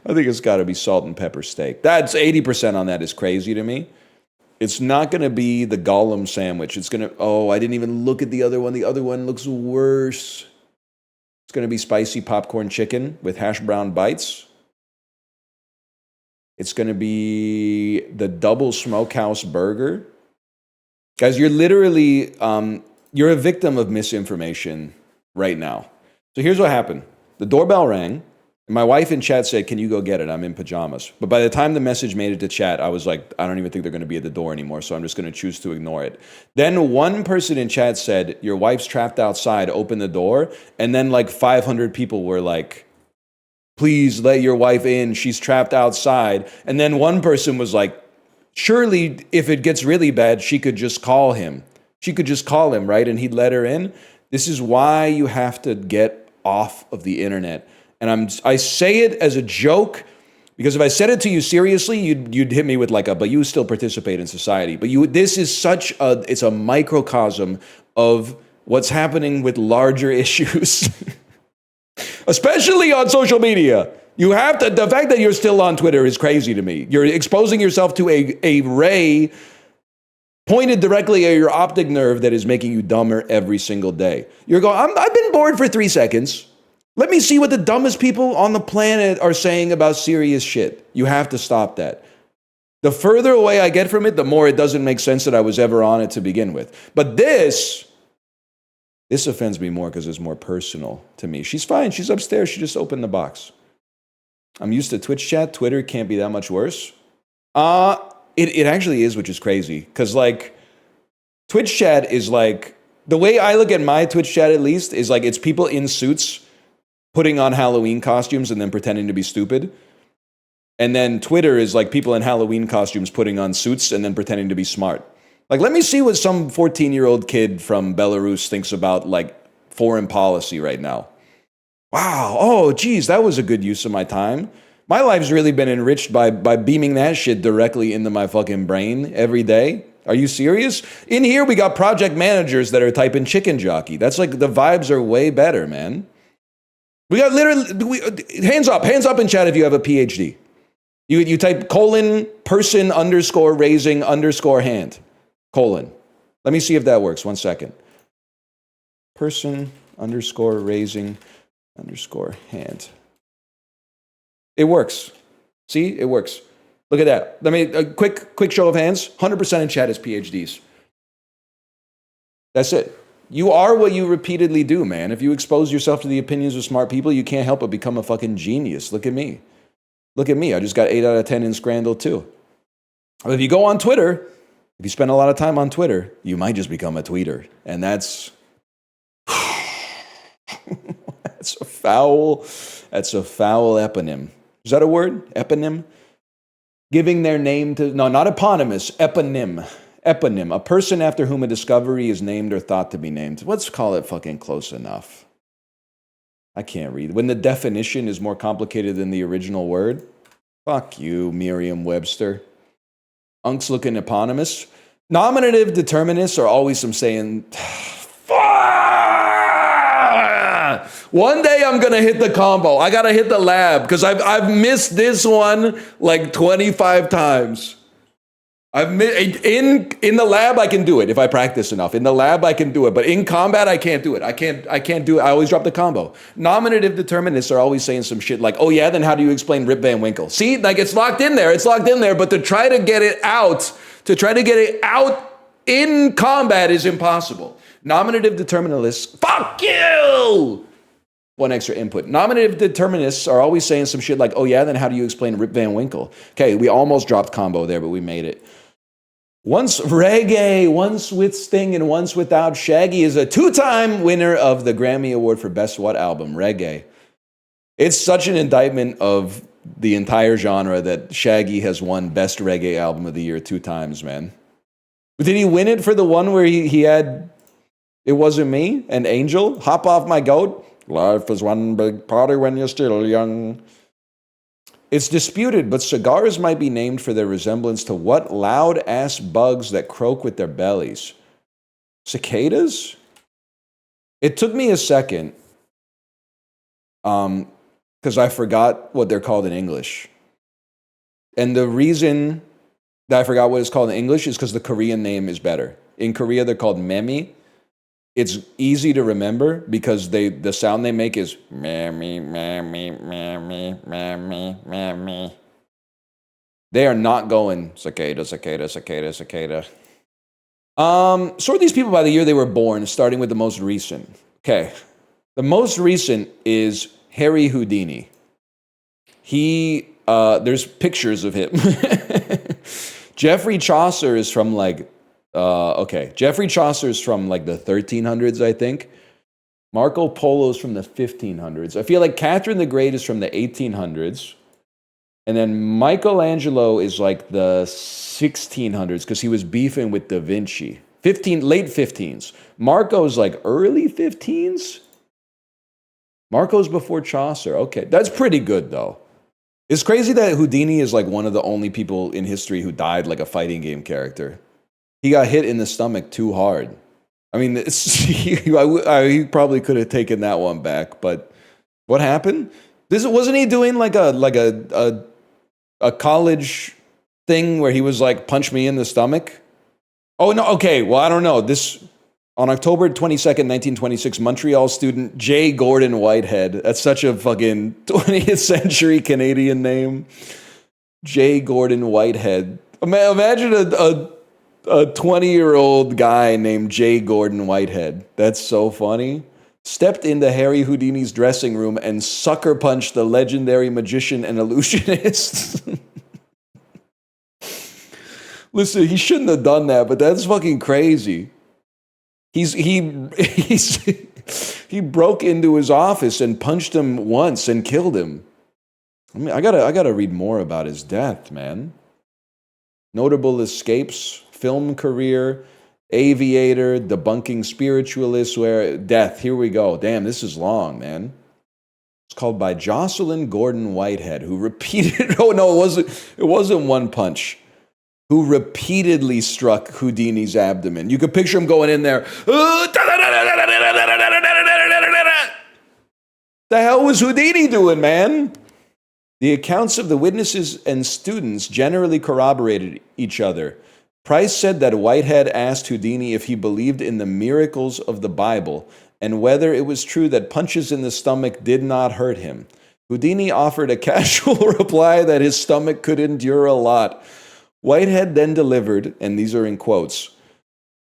I think it's got to be salt and pepper steak. That's 80% on that is crazy to me. It's not going to be the Gollum sandwich. It's going to... Oh, I didn't even look at the other one. The other one looks worse. It's going to be spicy popcorn chicken with hash brown bites. It's going to be the double smokehouse burger. Guys, you're literally... you're a victim of misinformation right now. So here's what happened. The doorbell rang. And my wife in chat said, can you go get it? I'm in pajamas. But by the time the message made it to chat, I was like, I don't even think they're going to be at the door anymore, so I'm just going to choose to ignore it. Then one person in chat said, your wife's trapped outside, open the door. And then like 500 people were like, please let your wife in, she's trapped outside. And then one person was like, surely if it gets really bad, she could just call him. She could just call him, right? And he'd let her in. This is why you have to get off of the internet. And I say it as a joke because if I said it to you seriously, you'd hit me with like but you still participate in society. But this is it's a microcosm of what's happening with larger issues, especially on social media. You have to, the fact that you're still on Twitter is crazy to me. You're exposing yourself to a ray pointed directly at your optic nerve that is making you dumber every single day. You're going, I've been bored for 3 seconds. Let me see what the dumbest people on the planet are saying about serious shit. You have to stop that. The further away I get from it, the more it doesn't make sense that I was ever on it to begin with. But this offends me more because it's more personal to me. She's fine. She's upstairs. She just opened the box. I'm used to Twitch chat. Twitter can't be that much worse. It actually is, which is crazy. Because, like, Twitch chat is like... The way I look at my Twitch chat, at least, is like it's people in suits putting on Halloween costumes and then pretending to be stupid. And then Twitter is like people in Halloween costumes putting on suits and then pretending to be smart. Like, let me see what some 14-year-old kid from Belarus thinks about, like, foreign policy right now. Wow. Oh, geez, that was a good use of my time. My life's really been enriched by beaming that shit directly into my fucking brain every day. Are you serious? In here, we got project managers that are typing chicken jockey. That's like, the vibes are way better, man. We got literally, hands up in chat if you have a PhD. You type colon person underscore raising underscore hand. Colon. Let me see if that works. 1 second. Person underscore raising underscore hand. It works. See, it works. Look at that. Let me, a quick show of hands. 100% in chat is PhDs. That's it. You are what you repeatedly do, man. If you expose yourself to the opinions of smart people, you can't help but become a fucking genius. Look at me. Look at me. I just got 8 out of 10 in Scrandle too. But if you go on Twitter, if you spend a lot of time on Twitter, you might just become a tweeter. And that's that's a foul eponym. Is that a word? Eponym? Giving their name to, no, not eponymous, eponym. Eponym, a person after whom a discovery is named or thought to be named. Let's call it fucking close enough. I can't read. When the definition is more complicated than the original word, fuck you, Merriam-Webster. Unks looking eponymous. Nominative determinists are always some saying, one day I'm gonna hit the combo. I gotta hit the lab because I've missed this one like 25 times. In the lab I can do it if I practice enough. In the lab I can do it, but in combat I can't do it. I can't do it. I always drop the combo. Nominative determinists are always saying some shit like, "Oh yeah, then how do you explain Rip Van Winkle?" See, like it's locked in there. It's locked in there, but to try to get it out in combat is impossible. Nominative determinists, fuck you! One extra input. Nominative determinists are always saying some shit like, "Oh yeah, then how do you explain Rip Van Winkle?" Okay, we almost dropped combo there, but we made it. Once reggae, once with Sting, and once without Shaggy is a 2-time winner of the Grammy Award for Best What Album? Reggae. It's such an indictment of the entire genre that Shaggy has won Best Reggae Album of the Year 2 times, man. But did he win it for the one where he had It Wasn't Me and Angel? Hop Off My Goat? Life is one big party when you're still young. It's disputed, but cigars might be named for their resemblance to what loud-ass bugs that croak with their bellies? Cicadas? It took me a second, because I forgot what they're called in English. And the reason that I forgot what it's called in English is because the Korean name is better. In Korea, they're called memi. It's easy to remember because the sound they make is mammy, mammy, mammy, mammy, mammy. They are not going cicada, cicada, cicada, cicada. Sort these people by the year they were born, starting with the most recent. Okay. The most recent is Harry Houdini. There's pictures of him. Geoffrey Chaucer is from Geoffrey Chaucer is from like the 1300s, I think. Marco Polo's from the 1500s. I feel like Catherine the Great is from the 1800s. And then Michelangelo is like the 1600s because he was beefing with Da Vinci. Late 15s. Marco's like early 15s? Marco's before Chaucer. Okay, that's pretty good though. It's crazy that Houdini is like one of the only people in history who died like a fighting game character. He got hit in the stomach too hard. I mean, he probably could have taken that one back, but what happened? Wasn't he doing like a college thing where he was like, punch me in the stomach? Oh, no, okay, well, I don't know. On October 22nd, 1926, Montreal student J. Gordon Whitehead. That's such a fucking 20th century Canadian name. J. Gordon Whitehead. Imagine a 20-year-old guy named J. Gordon Whitehead. That's so funny. Stepped into Harry Houdini's dressing room and sucker punched the legendary magician and illusionist. Listen, he shouldn't have done that, but that's fucking crazy. He broke into his office and punched him once and killed him. I mean, I gotta read more about his death, man. Notable escapes. Film career, aviator, debunking spiritualist, death. Here we go. Damn, this is long, man. It's called by Jocelyn Gordon Whitehead, who repeated, it wasn't one punch, who repeatedly struck Houdini's abdomen. You could picture him going in there. The hell was Houdini doing, man? The accounts of the witnesses and students generally corroborated each other. Price said that Whitehead asked Houdini if he believed in the miracles of the Bible and whether it was true that punches in the stomach did not hurt him. Houdini offered a casual reply that his stomach could endure a lot. Whitehead then delivered, and these are in quotes,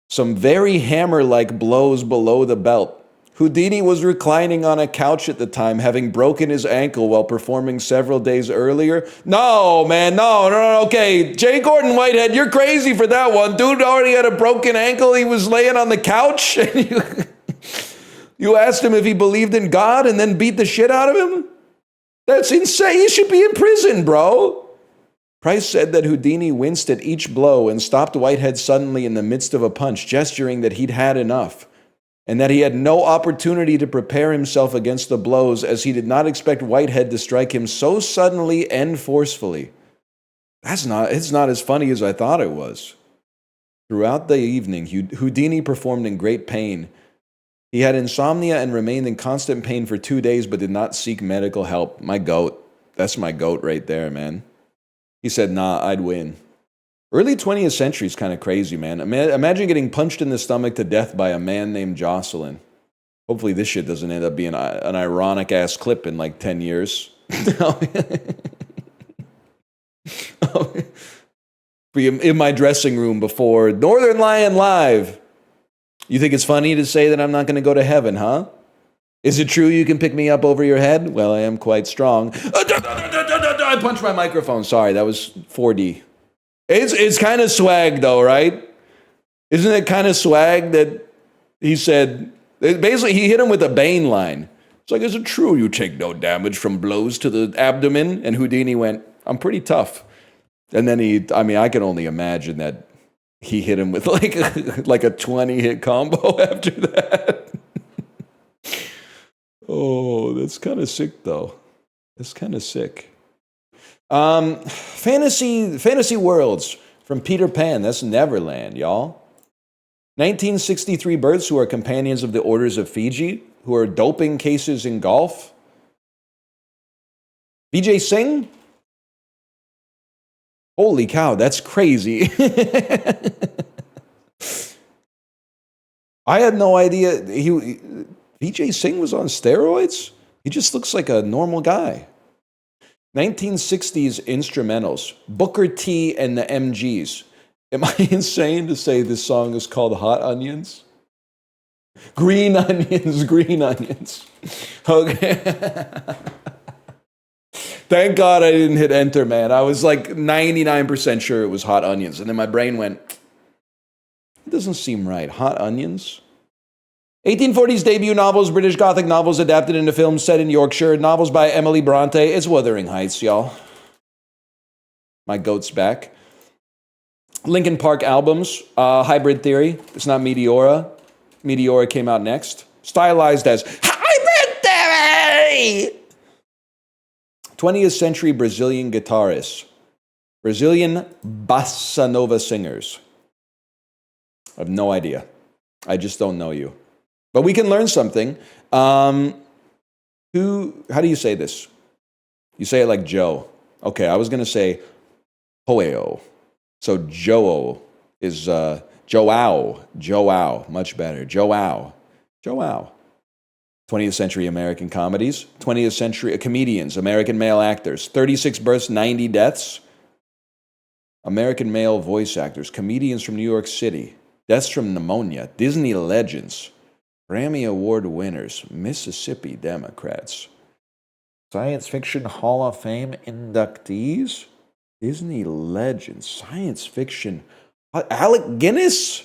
some very hammer-like blows below the belt. Houdini was reclining on a couch at the time, having broken his ankle while performing several days earlier. No, man, no, okay. J. Gordon Whitehead, you're crazy for that one. Dude already had a broken ankle. He was laying on the couch. And you asked him if he believed in God and then beat the shit out of him? That's insane. He should be in prison, bro. Price said that Houdini winced at each blow and stopped Whitehead suddenly in the midst of a punch, gesturing that he'd had enough, and that he had no opportunity to prepare himself against the blows, as he did not expect Whitehead to strike him so suddenly and forcefully. It's not as funny as I thought it was. Throughout the evening, Houdini performed in great pain. He had insomnia and remained in constant pain for 2 days, but did not seek medical help. My goat. That's my goat right there, man. He said, nah, I'd win. Early 20th century is kind of crazy, man. Imagine getting punched in the stomach to death by a man named Jocelyn. Hopefully this shit doesn't end up being an ironic-ass clip in like 10 years. Be in my dressing room before Northern Lion Live. You think it's funny to say that I'm not going to go to heaven, huh? Is it true you can pick me up over your head? Well, I am quite strong. I punched my microphone. Sorry, that was 4D. It's kind of swag, though, right? Isn't it kind of swag that he said, basically, he hit him with a Bane line. It's like, is it true you take no damage from blows to the abdomen? And Houdini went, I'm pretty tough. And then I can only imagine that he hit him with like a 20-hit combo after that. Oh, that's kind of sick, though. That's kind of sick. Fantasy worlds from Peter Pan. That's Neverland, y'all. 1963 births who are companions of the orders of Fiji, who are doping cases in golf. Vijay Singh? Holy cow, that's crazy. I had no idea Vijay Singh was on steroids? He just looks like a normal guy. 1960s instrumentals. Booker T and the MGs. Am I insane to say this song is called Hot Onions? Green onions, green onions. Okay. Thank God I didn't hit enter, man. I was like 99% sure it was Hot Onions. And then my brain went, it doesn't seem right. Hot Onions? 1840s debut novels, British Gothic novels adapted into films set in Yorkshire. Novels by Emily Bronte. It's Wuthering Heights, y'all. My goat's back. Linkin Park albums. Hybrid Theory. It's not Meteora. Meteora came out next. Stylized as Hybrid Theory! 20th century Brazilian guitarists. Brazilian bossa nova singers. I have no idea. I just don't know you. But we can learn something. How do you say this? You say it like Joe. Okay, I was going to say Hoeo. So Joe is Joao. Much better. Joao. 20th century American comedies. 20th century comedians, American male actors. 36 births, 90 deaths. American male voice actors. Comedians from New York City. Deaths from pneumonia. Disney legends. Grammy Award winners, Mississippi Democrats. Science Fiction Hall of Fame inductees, Disney legends, science fiction. Alec Guinness?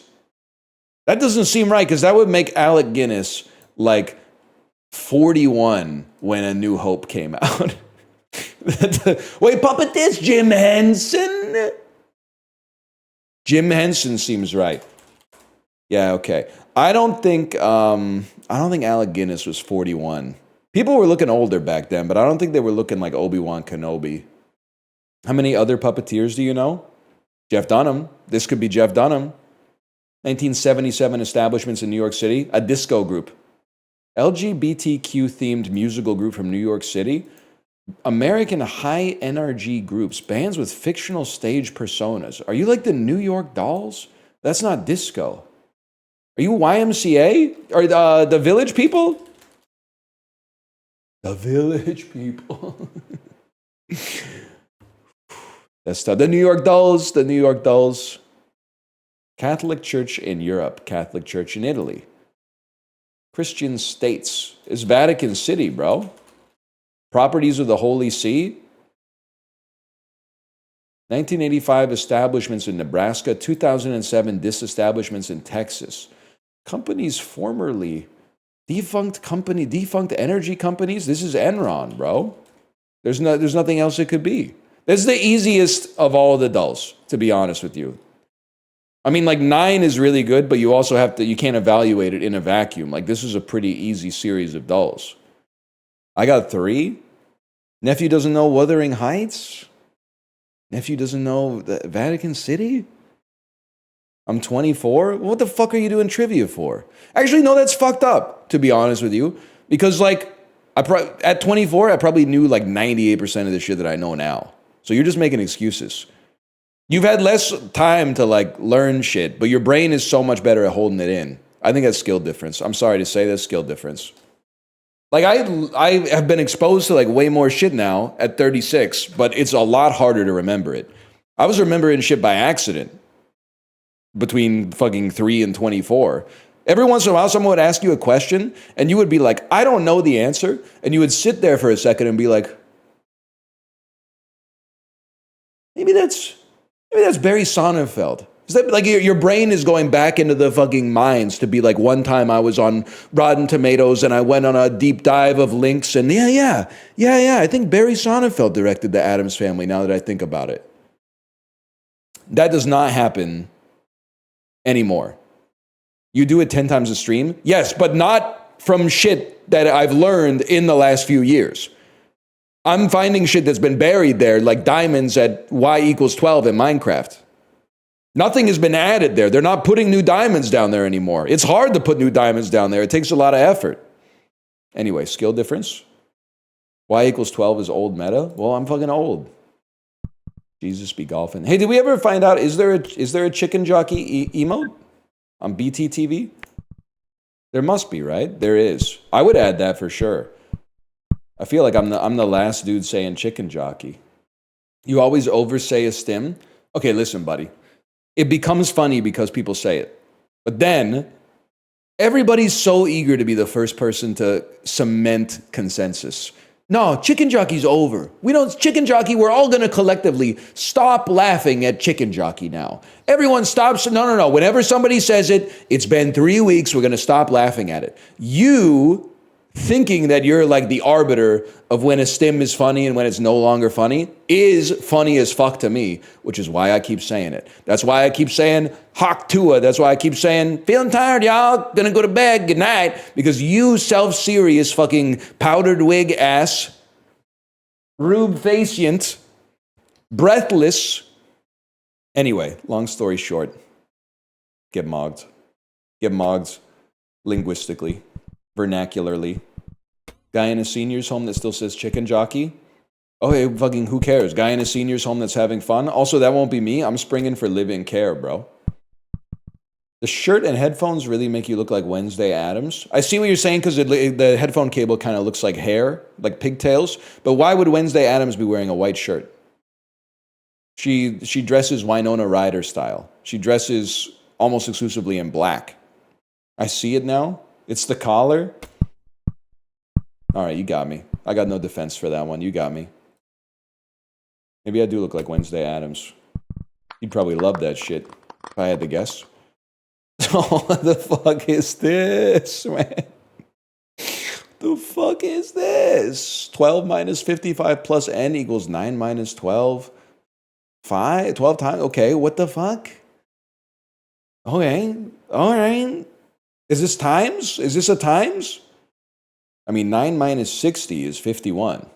That doesn't seem right, because that would make Alec Guinness like 41 when A New Hope came out. Wait, puppeteers, Jim Henson? Jim Henson seems right. Yeah, okay. I don't think Alec Guinness was 41. People were looking older back then, but I don't think they were looking like Obi-Wan Kenobi. How many other puppeteers do you know? Jeff Dunham. This could be Jeff Dunham. 1977 establishments in New York City. A disco group. LGBTQ-themed musical group from New York City. American high NRG groups, bands with fictional stage personas. Are you like the New York Dolls? That's not disco. Are you YMCA? Or the Village People? The Village People. That's tough. The New York Dolls, the New York Dolls. Catholic Church in Europe, Catholic Church in Italy. Christian states. It's Vatican City, bro. Properties of the Holy See. 1985 establishments in Nebraska, 2007 disestablishments in Texas. Companies formerly defunct energy companies. This is Enron, bro. There's nothing else it could be. This is the easiest of all the dulls, to be honest with you. I mean, like 9 is really good, but you also you can't evaluate it in a vacuum. Like this is a pretty easy series of dulls. I got 3. Nephew doesn't know Wuthering Heights. Nephew doesn't know the Vatican City. I'm 24. What the fuck are you doing trivia for? Actually, no, that's fucked up, to be honest with you. Because like, at 24, I probably knew like 98% of the shit that I know now. So you're just making excuses. You've had less time to like learn shit, but your brain is so much better at holding it in. I think that's skill difference. I'm sorry to say that's skill difference. Like I have been exposed to like way more shit now at 36, but it's a lot harder to remember it. I was remembering shit by accident between fucking 3 and 24. Every once in a while, someone would ask you a question, and you would be like, I don't know the answer. And you would sit there for a second and be like, maybe that's Barry Sonnenfeld. Is that like your brain is going back into the fucking minds to be like, one time I was on Rotten Tomatoes and I went on a deep dive of links and yeah. I think Barry Sonnenfeld directed the Addams Family now that I think about it. That does not happen anymore. You do it 10 times a stream? Yes, but not from shit that I've learned in the last few years. I'm finding shit that's been buried there, like diamonds at y = 12 in Minecraft. Nothing has been added there. They're not putting new diamonds down there anymore. It's hard to put new diamonds down there. It takes a lot of effort. Anyway, skill difference. Y = 12 is old meta. Well, I'm fucking old. Jesus be golfing. Hey, did we ever find out, is there a chicken jockey emote on BTTV? There must be, right? There is. I would add that for sure. I feel like I'm the last dude saying chicken jockey. You always oversay a stim. Okay, listen, buddy. It becomes funny because people say it. But then, everybody's so eager to be the first person to cement consensus. No, chicken jockey's over. Chicken jockey, we're all going to collectively stop laughing at chicken jockey now. Everyone stops. No. Whenever somebody says it, it's been 3 weeks, we're going to stop laughing at it. You thinking that you're like the arbiter of when a stim is funny and when it's no longer funny is funny as fuck to me, which is why I keep saying it. That's why I keep saying Hawk Tua. That's why I keep saying, feeling tired, y'all, gonna go to bed, good night, because you self-serious fucking powdered wig ass, rubefacient, breathless. Anyway, long story short, get mogged. Get mogged linguistically, vernacularly. Guy in a senior's home that still says chicken jockey. Oh, hey, fucking who cares? Guy in a senior's home that's having fun. Also, that won't be me. I'm springing for live-in care, bro. The shirt and headphones really make you look like Wednesday Addams. I see what you're saying because the headphone cable kind of looks like hair, like pigtails. But why would Wednesday Addams be wearing a white shirt? She dresses Winona Ryder style. She dresses almost exclusively in black. I see it now. It's the collar. All right, you got me. I got no defense for that one. You got me. Maybe I do look like Wednesday Addams. You'd probably love that shit if I had to guess. Oh, what the fuck is this, man? The fuck is this? 12 minus 55 plus n equals 9 minus 12. 12 times? Okay, what the fuck? Okay, all right. Is this times? Is this a times? I mean, 9 minus 60 is 51.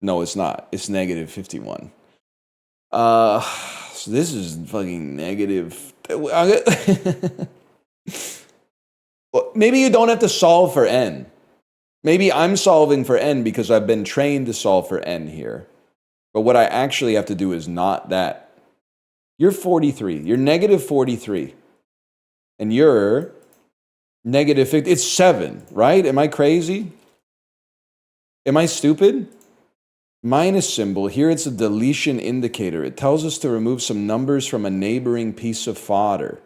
No, it's not. It's negative 51. So this is fucking negative. Maybe you don't have to solve for n. Maybe I'm solving for n because I've been trained to solve for n here. But what I actually have to do is not that. You're 43. You're negative 43. And you're negative 50. It's 7, right? Am I crazy? Am I stupid? Minus symbol. Here it's a deletion indicator. It tells us to remove some numbers from a neighboring piece of fodder.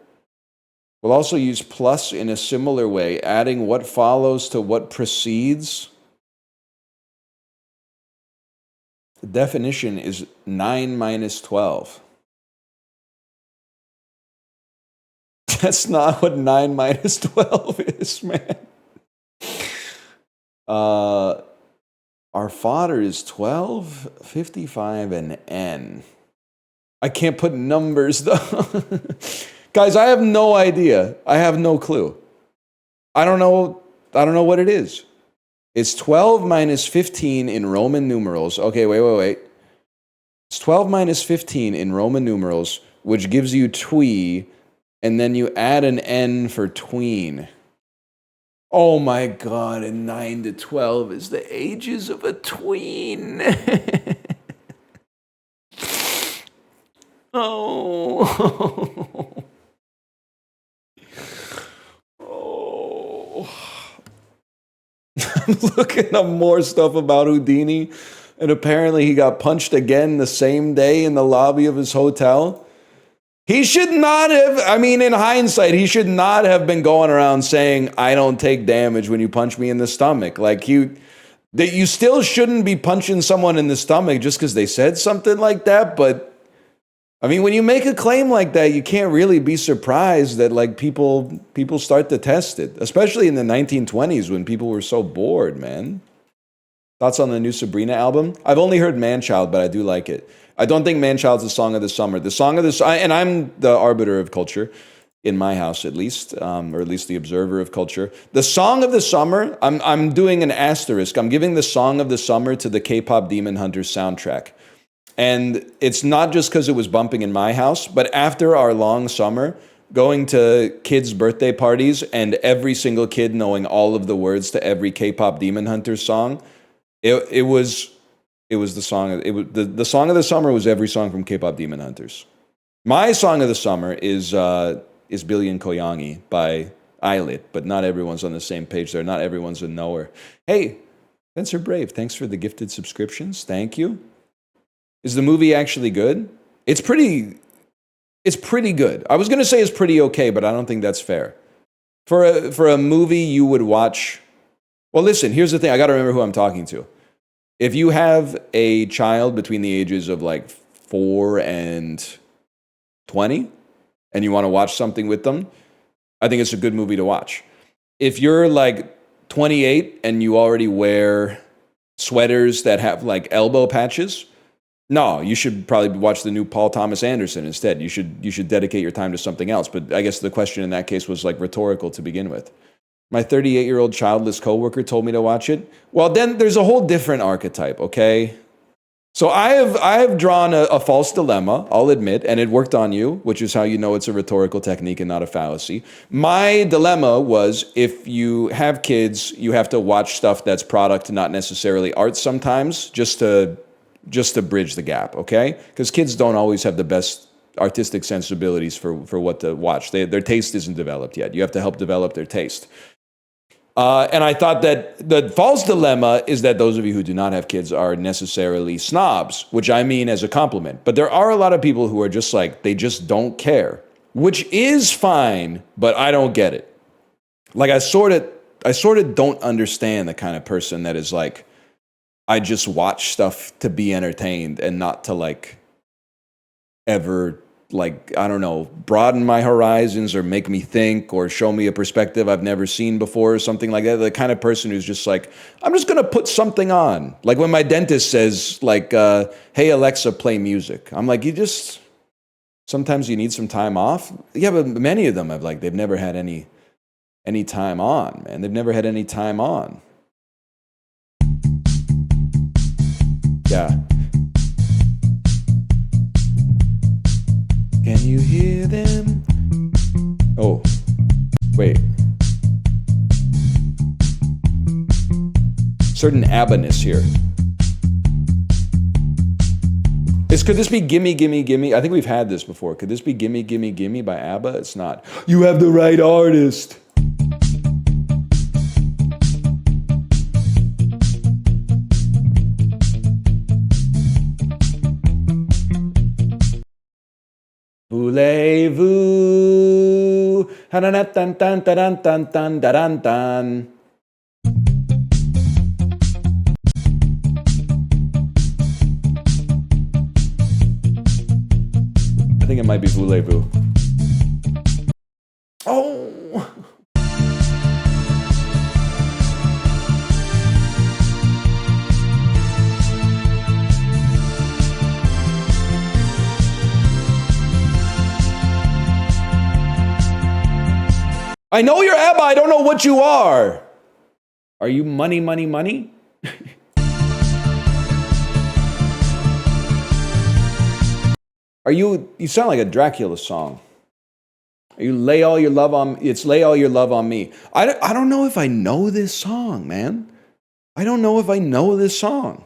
We'll also use plus in a similar way, adding what follows to what precedes. The definition is 9 minus 12. That's not what 9 minus 12 is, man. Our fodder is 12, 55, and n. I can't put numbers, though. Guys, I have no idea. I have no clue. I don't know what it is. It's 12 minus 15 in Roman numerals. Okay, wait. It's 12 minus 15 in Roman numerals, which gives you twee, and then you add an n for tween. Oh my God, and 9 to 12 is the ages of a tween. Oh. I'm looking up more stuff about Houdini, and apparently he got punched again the same day in the lobby of his hotel. He should not have, I mean, in hindsight, he should not have been going around saying, I don't take damage when you punch me in the stomach. Like, you still shouldn't be punching someone in the stomach just because they said something like that, but I mean, when you make a claim like that, you can't really be surprised that like people start to test it, especially in the 1920s when people were so bored, man. Thoughts on the new Sabrina album? I've only heard Manchild, but I do like it. I don't think Manchild's the song of the summer. The song of the and I'm the arbiter of culture in my house, at least, or at least the observer of culture. The song of the summer, I'm doing an asterisk. I'm giving the song of the summer to the K-pop Demon Hunters soundtrack. And it's not just because it was bumping in my house, but after our long summer, going to kids' birthday parties and every single kid knowing all of the words to every K-pop Demon Hunters song, it was the song. The song of the summer was every song from K-pop Demon Hunters. My song of the summer is Billion Koyangi by Eyelit, but not everyone's on the same page there. Not everyone's a knower. Hey, Spencer Brave, thanks for the gifted subscriptions. Thank you. Is the movie actually good? It's pretty good. I was going to say it's pretty okay, but I don't think that's fair. For a movie you would watch. Well, listen, here's the thing. I got to remember who I'm talking to. If you have a child between the ages of like 4 and 20 and you want to watch something with them, I think it's a good movie to watch. If you're like 28 and you already wear sweaters that have like elbow patches, no, you should probably watch the new Paul Thomas Anderson instead. You should dedicate your time to something else. But I guess the question in that case was like rhetorical to begin with. My 38-year-old childless coworker told me to watch it. Well, then there's a whole different archetype, okay? So I have drawn a false dilemma, I'll admit, and it worked on you, which is how you know it's a rhetorical technique and not a fallacy. My dilemma was if you have kids, you have to watch stuff that's product, not necessarily art sometimes, just to bridge the gap, okay? Because kids don't always have the best artistic sensibilities for what to watch. Their taste isn't developed yet. You have to help develop their taste. And I thought that the false dilemma is that those of you who do not have kids are necessarily snobs, which I mean as a compliment. But there are a lot of people who are just like, they just don't care, which is fine, but I don't get it. Like I sort of don't understand the kind of person that is like, I just watch stuff to be entertained and not to like ever like, I don't know, broaden my horizons or make me think or show me a perspective I've never seen before or something like that. The kind of person who's just like, I'm just going to put something on. Like when my dentist says like, hey, Alexa, play music. I'm like, sometimes you need some time off. Yeah, but many of them have like, they've never had any time on, man. They've never had any time on. Yeah. Can you hear them? Oh, wait. certain ABBA-ness here. Could this be Gimme, Gimme, Gimme? I think we've had this before. Could this be Gimme, Gimme, Gimme by ABBA? It's not. You have the right artist. Voulez-vous? Ha-na-na-tan-tan-tan-tan-tan-tan. I think it might be Voulez-vous. Oh! I know you're ABBA, I don't know what you are. Are you money, money, money? You sound like a Dracula song. Are you lay all your love on, it's lay all your love on me. I don't know if I know this song, man. I don't know if I know this song.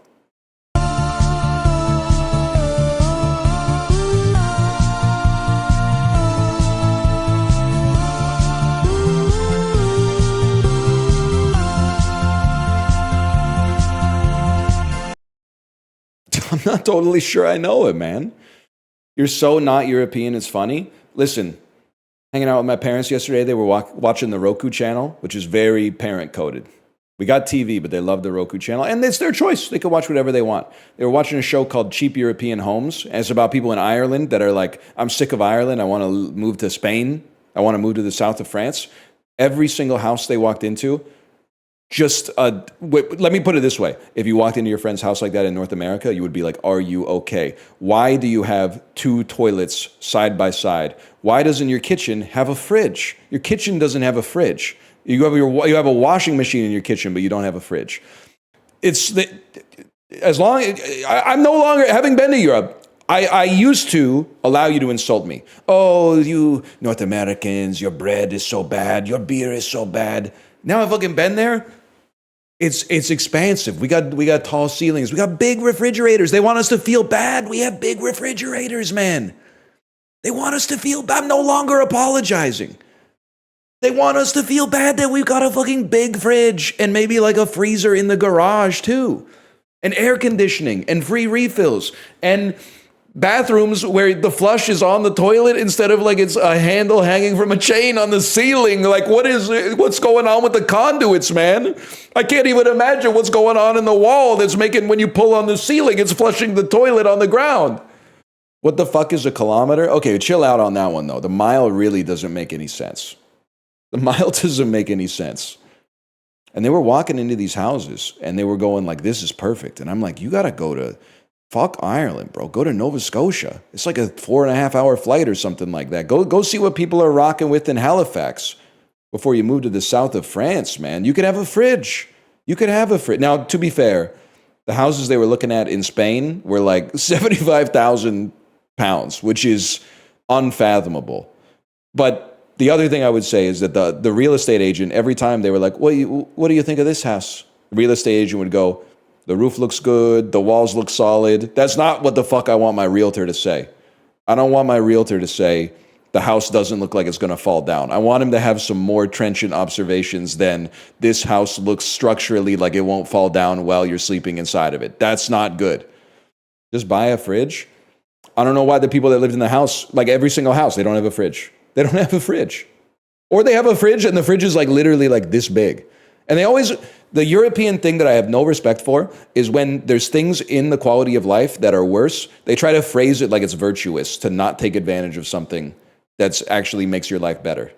I'm not totally sure I know it, man. You're so not European, it's funny. Listen, hanging out with my parents yesterday, they were watching the Roku channel, which is very parent-coded. We got TV, but they love the Roku channel, and it's their choice. They can watch whatever they want. They were watching a show called Cheap European Homes, and it's about people in Ireland that are like, I'm sick of Ireland, I want to move to Spain, I want to move to the south of France. Every single house they walked into, let me put it this way. If you walked into your friend's house like that in North America, you would be like, are you okay? Why do you have two toilets side by side? Why doesn't your kitchen have a fridge? Your kitchen doesn't have a fridge. You have a washing machine in your kitchen, but you don't have a fridge. I'm no longer, having been to Europe, I used to allow you to insult me. Oh, you North Americans, your bread is so bad, your beer is so bad. Now I've fucking been there. It's expansive. We got tall ceilings. We got big refrigerators. They want us to feel bad. We have big refrigerators, man. They want us to feel bad. I'm no longer apologizing. They want us to feel bad that we've got a fucking big fridge and maybe like a freezer in the garage too. And air conditioning and free refills and bathrooms where the flush is on the toilet instead of like it's a handle hanging from a chain on the ceiling. Like what's going on with the conduits, man? I can't even imagine what's going on in the wall that's making when you pull on the ceiling, it's flushing the toilet on the ground. What the fuck is a kilometer? Okay, chill out on that one though. The mile really doesn't make any sense. The mile doesn't make any sense. And they were walking into these houses and they were going like, this is perfect. And I'm like, you gotta go to fuck Ireland, bro. Go to Nova Scotia. It's like a 4.5 hour flight or something like that. Go see what people are rocking with in Halifax before you move to the south of France, man. You could have a fridge. You could have a fridge. Now, to be fair, the houses they were looking at in Spain were like 75,000 pounds, which is unfathomable. But the other thing I would say is that the real estate agent, every time they were like, what do you think of this house? The real estate agent would go, the roof looks good, the walls look solid. That's not what the fuck I want my realtor to say. I don't want my realtor to say, the house doesn't look like it's going to fall down. I want him to have some more trenchant observations than this house looks structurally like it won't fall down while you're sleeping inside of it. That's not good. Just buy a fridge. I don't know why the people that lived in the house, like every single house, they don't have a fridge. They don't have a fridge. Or they have a fridge and the fridge is like literally like this big. And the European thing that I have no respect for is when there's things in the quality of life that are worse, they try to phrase it like it's virtuous to not take advantage of something that actually makes your life better.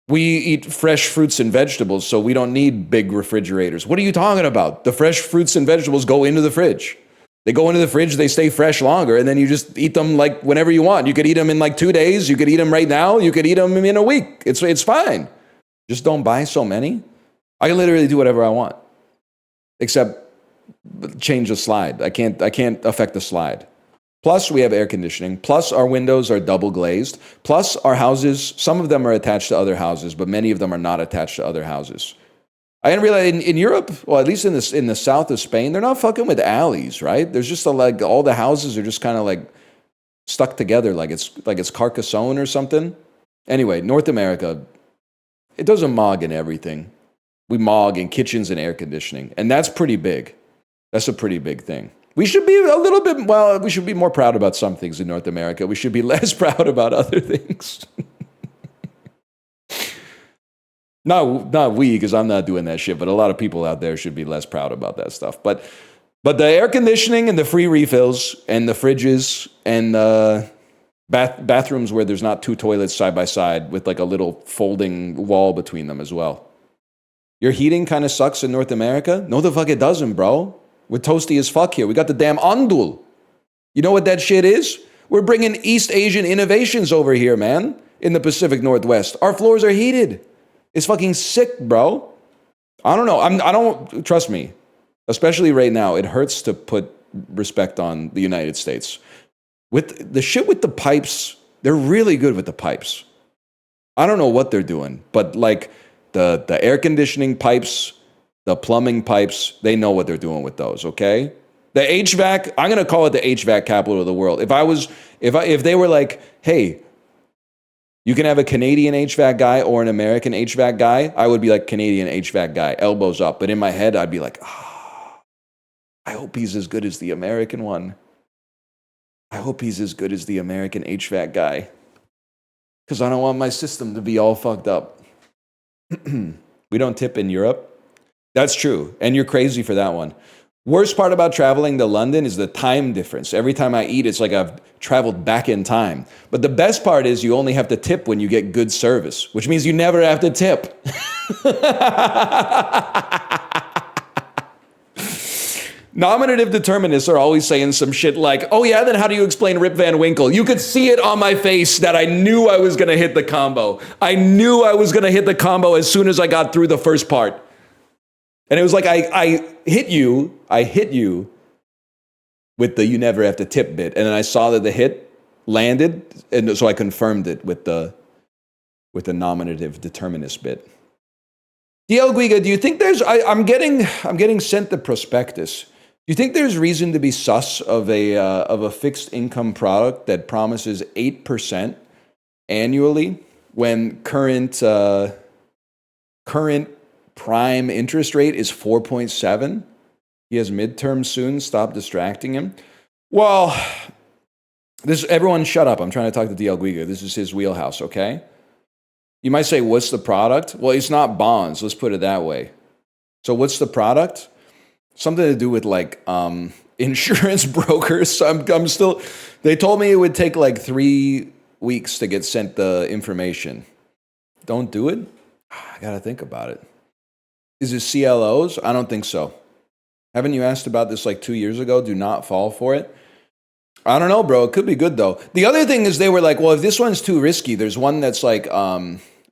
We eat fresh fruits and vegetables, so we don't need big refrigerators. What are you talking about? The fresh fruits and vegetables go into the fridge. They go into the fridge, they stay fresh longer, and then you just eat them like whenever you want. You could eat them in like 2 days. You could eat them right now. You could eat them in a week. It's fine. Just don't buy so many. I can literally do whatever I want, except change the slide. I can't affect the slide. Plus, we have air conditioning. Plus, our windows are double glazed. Plus, our houses, some of them are attached to other houses, but many of them are not attached to other houses. I didn't realize in Europe, well, at least in the south of Spain, they're not fucking with alleys, right? There's just like all the houses are just kind of like stuck together, like it's Carcassonne or something. Anyway, North America, it doesn't mog in everything. We mog in kitchens and air conditioning, and that's pretty big. That's a pretty big thing. We should be a little bit, well, we should be more proud about some things in North America. We should be less proud about other things. Not we, because I'm not doing that shit, but a lot of people out there should be less proud about that stuff. But the air conditioning and the free refills and the fridges and bathrooms where there's not two toilets side by side with like a little folding wall between them as well. Your heating kind of sucks in North America? No, the fuck it doesn't, bro. We're toasty as fuck here. We got the damn andul. You know what that shit is? We're bringing East Asian innovations over here, man, in the Pacific Northwest. Our floors are heated. It's fucking sick, bro. I don't know. Trust me, especially right now, it hurts to put respect on the United States. With the shit with the pipes, they're really good with the pipes. I don't know what they're doing, but like the air conditioning pipes, the plumbing pipes, they know what they're doing with those, okay? The HVAC, I'm going to call it the HVAC capital of the world. If they were like, hey, you can have a Canadian HVAC guy or an American HVAC guy, I would be like Canadian HVAC guy, elbows up. But in my head, I'd be like, I hope he's as good as the American one. I hope he's as good as the American HVAC guy. Because I don't want my system to be all fucked up. We don't tip in Europe. That's true. And you're crazy for that one. Worst part about traveling to London is the time difference. Every time I eat, it's like I've traveled back in time. But the best part is you only have to tip when you get good service, which means you never have to tip. Nominative determinists are always saying some shit like, oh yeah, then how do you explain Rip Van Winkle? You could see it on my face that I knew I was going to hit the combo. I knew I was going to hit the combo as soon as I got through the first part. And it was like I hit you with the you never have to tip bit. And then I saw that the hit landed, and so I confirmed it with the nominative determinist bit. dlguiga, do you think there's I'm getting sent the prospectus. Do you think there's reason to be sus of a fixed income product that promises 8% annually when current prime interest rate is 4.7? He has midterms soon. Stop distracting him. Well, everyone shut up. I'm trying to talk to dlguiga. This is his wheelhouse, okay? You might say, what's the product? Well, it's not bonds. Let's put it that way. So what's the product? Something to do with like insurance brokers. They told me it would take like 3 weeks to get sent the information. Don't do it? I got to think about it. Is it CLOs? I don't think so. Haven't you asked about this like 2 years ago? Do not fall for it. I don't know, bro. It could be good, though. The other thing is they were like, well, if this one's too risky, there's one that's like,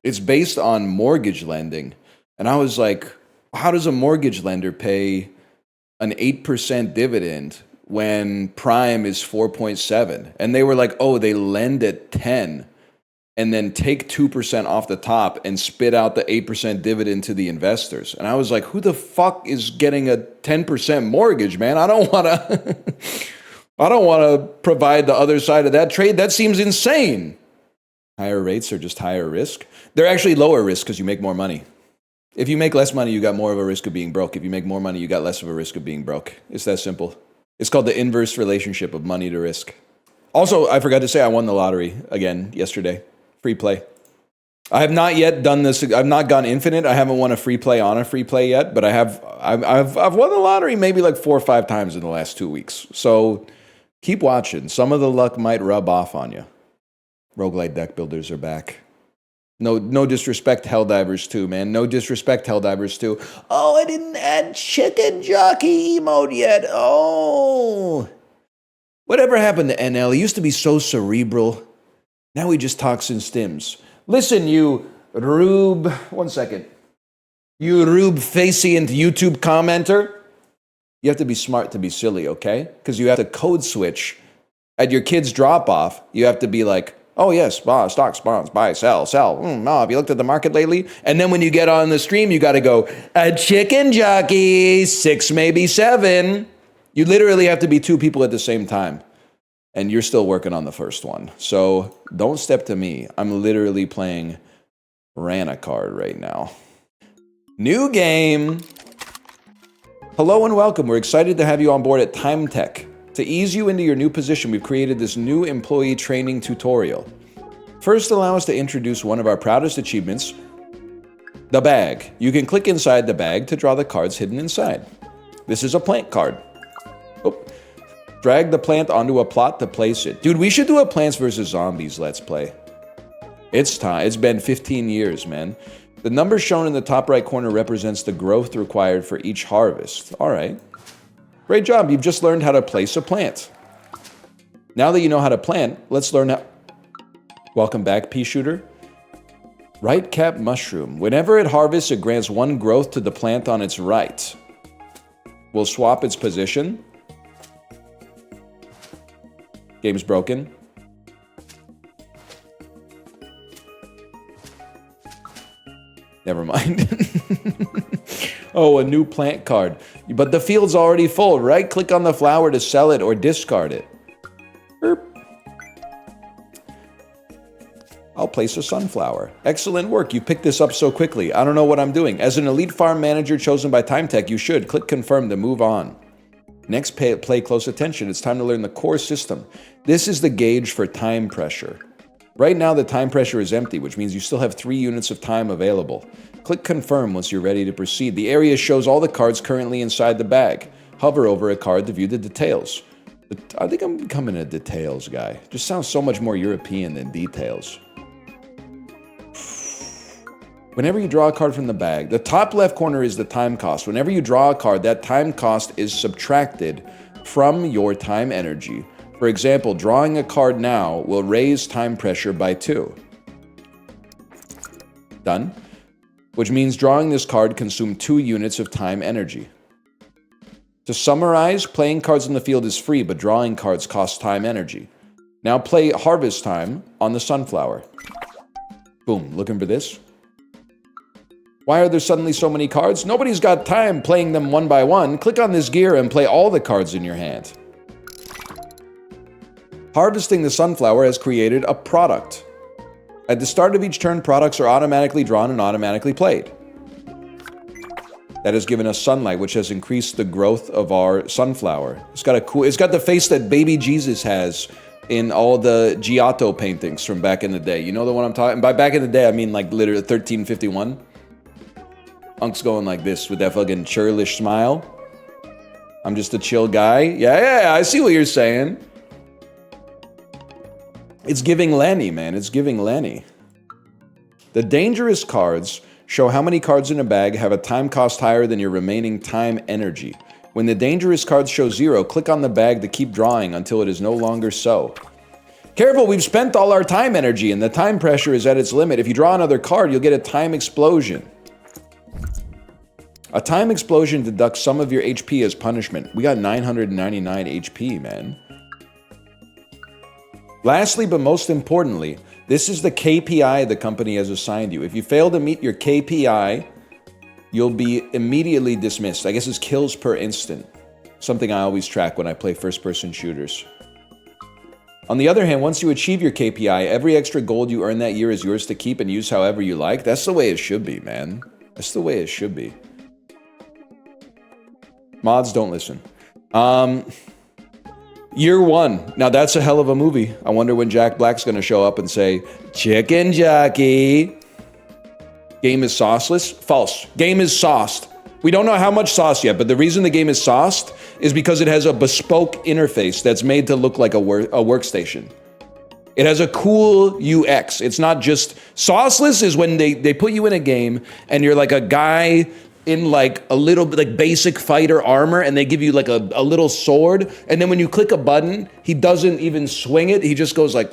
it's based on mortgage lending. And I was like, how does a mortgage lender pay an 8% dividend when prime is 4.7? And they were like, oh, they lend at 10 and then take 2% off the top and spit out the 8% dividend to the investors. And I was like, who the fuck is getting a 10% mortgage, man? I don't want to provide the other side of that trade. That seems insane. Higher rates are just higher risk. They're actually lower risk because you make more money. If you make less money, you got more of a risk of being broke. If you make more money, you got less of a risk of being broke. It's that simple. It's called the inverse relationship of money to risk. Also, I forgot to say I won the lottery again yesterday. Free play. I have not yet done this. I've not gone infinite. I haven't won a free play on a free play yet, but I've won the lottery maybe like 4 or 5 times in the last 2 weeks. So keep watching. Some of the luck might rub off on you. Roguelite deck builders are back. No disrespect, Helldivers 2, man. No disrespect, Helldivers 2. Oh, I didn't add chicken jockey emote yet. Oh. Whatever happened to NL? He used to be so cerebral. Now he just talks in stims. Listen, you rube... One second. You rubefacient YouTube commenter. You have to be smart to be silly, okay? Because you have to code switch. At your kid's drop-off, you have to be like, Oh, yes, stocks, bonds, buy, sell. Have you looked at the market lately? And then when you get on the stream, you got to go, a chicken jockey, 6, maybe 7. You literally have to be 2 people at the same time. And you're still working on the first one. So don't step to me. I'm literally playing Rana card right now. New game. Hello and welcome. We're excited to have you on board at Time Tech. To ease you into your new position, we've created this new employee training tutorial. First, allow us to introduce one of our proudest achievements, the bag. You can click inside the bag to draw the cards hidden inside. This is a plant card. Drag the plant onto a plot to place it. Dude, we should do a Plants vs. Zombies Let's Play. It's time. It's been 15 years, man. The number shown in the top right corner represents the growth required for each harvest. All right. Great job. You've just learned how to place a plant. Now that you know how to plant, let's learn how... Welcome back, pea shooter. Right cap mushroom. Whenever it harvests, it grants 1 growth to the plant on its right. We'll swap its position. Game's broken. Never mind. Oh, a new plant card. But the field's already full. Right-click on the flower to sell it or discard it. Burp. I'll place a sunflower. Excellent work. You picked this up so quickly. I don't know what I'm doing. As an elite farm manager chosen by Time Tech, you should click confirm to move on. Next, play close attention. It's time to learn the core system. This is the gauge for time pressure. Right now, the time pressure is empty, which means you still have 3 units of time available. Click confirm once you're ready to proceed. The area shows all the cards currently inside the bag. Hover over a card to view the details. I think I'm becoming a details guy. Just sounds so much more European than details. Whenever you draw a card from the bag, the top left corner is the time cost. Whenever you draw a card, that time cost is subtracted from your time energy. For example, drawing a card now will raise time pressure by 2. Done. Which means drawing this card consumed 2 units of time energy. To summarize, playing cards in the field is free, but drawing cards costs time energy. Now play Harvest Time on the sunflower. Boom, looking for this? Why are there suddenly so many cards? Nobody's got time playing them one by one. Click on this gear and play all the cards in your hand. Harvesting the sunflower has created a product. At the start of each turn, products are automatically drawn and automatically played. That has given us sunlight, which has increased the growth of our sunflower. It's got the face that baby Jesus has in all the Giotto paintings from back in the day. You know the one I'm talking? By back in the day, I mean like literally 1351. Unk's going like this with that fucking churlish smile. I'm just a chill guy. Yeah, I see what you're saying. It's giving Lenny, man. It's giving Lenny. The dangerous cards show how many cards in a bag have a time cost higher than your remaining time energy. When the dangerous cards show 0, click on the bag to keep drawing until it is no longer so. Careful, we've spent all our time energy and the time pressure is at its limit. If you draw another card, you'll get a time explosion. A time explosion deducts some of your HP as punishment. We got 999 HP, man. Lastly, but most importantly, this is the KPI the company has assigned you. If you fail to meet your KPI, you'll be immediately dismissed. I guess it's kills per instant. Something I always track when I play first-person shooters. On the other hand, once you achieve your KPI, every extra gold you earn that year is yours to keep and use however you like. That's the way it should be, man. That's the way it should be. Mods, don't listen. Year 1. Now that's a hell of a movie. I wonder when Jack Black's gonna show up and say, chicken jockey. Game is sauceless? False. Game is sauced. We don't know how much sauce yet, but the reason the game is sauced is because it has a bespoke interface that's made to look like a workstation. It has a cool UX. It's not just... Sauceless is when they put you in a game and you're like a guy in like a little like basic fighter armor and they give you like a little sword, and then when you click a button, he doesn't even swing it. He just goes like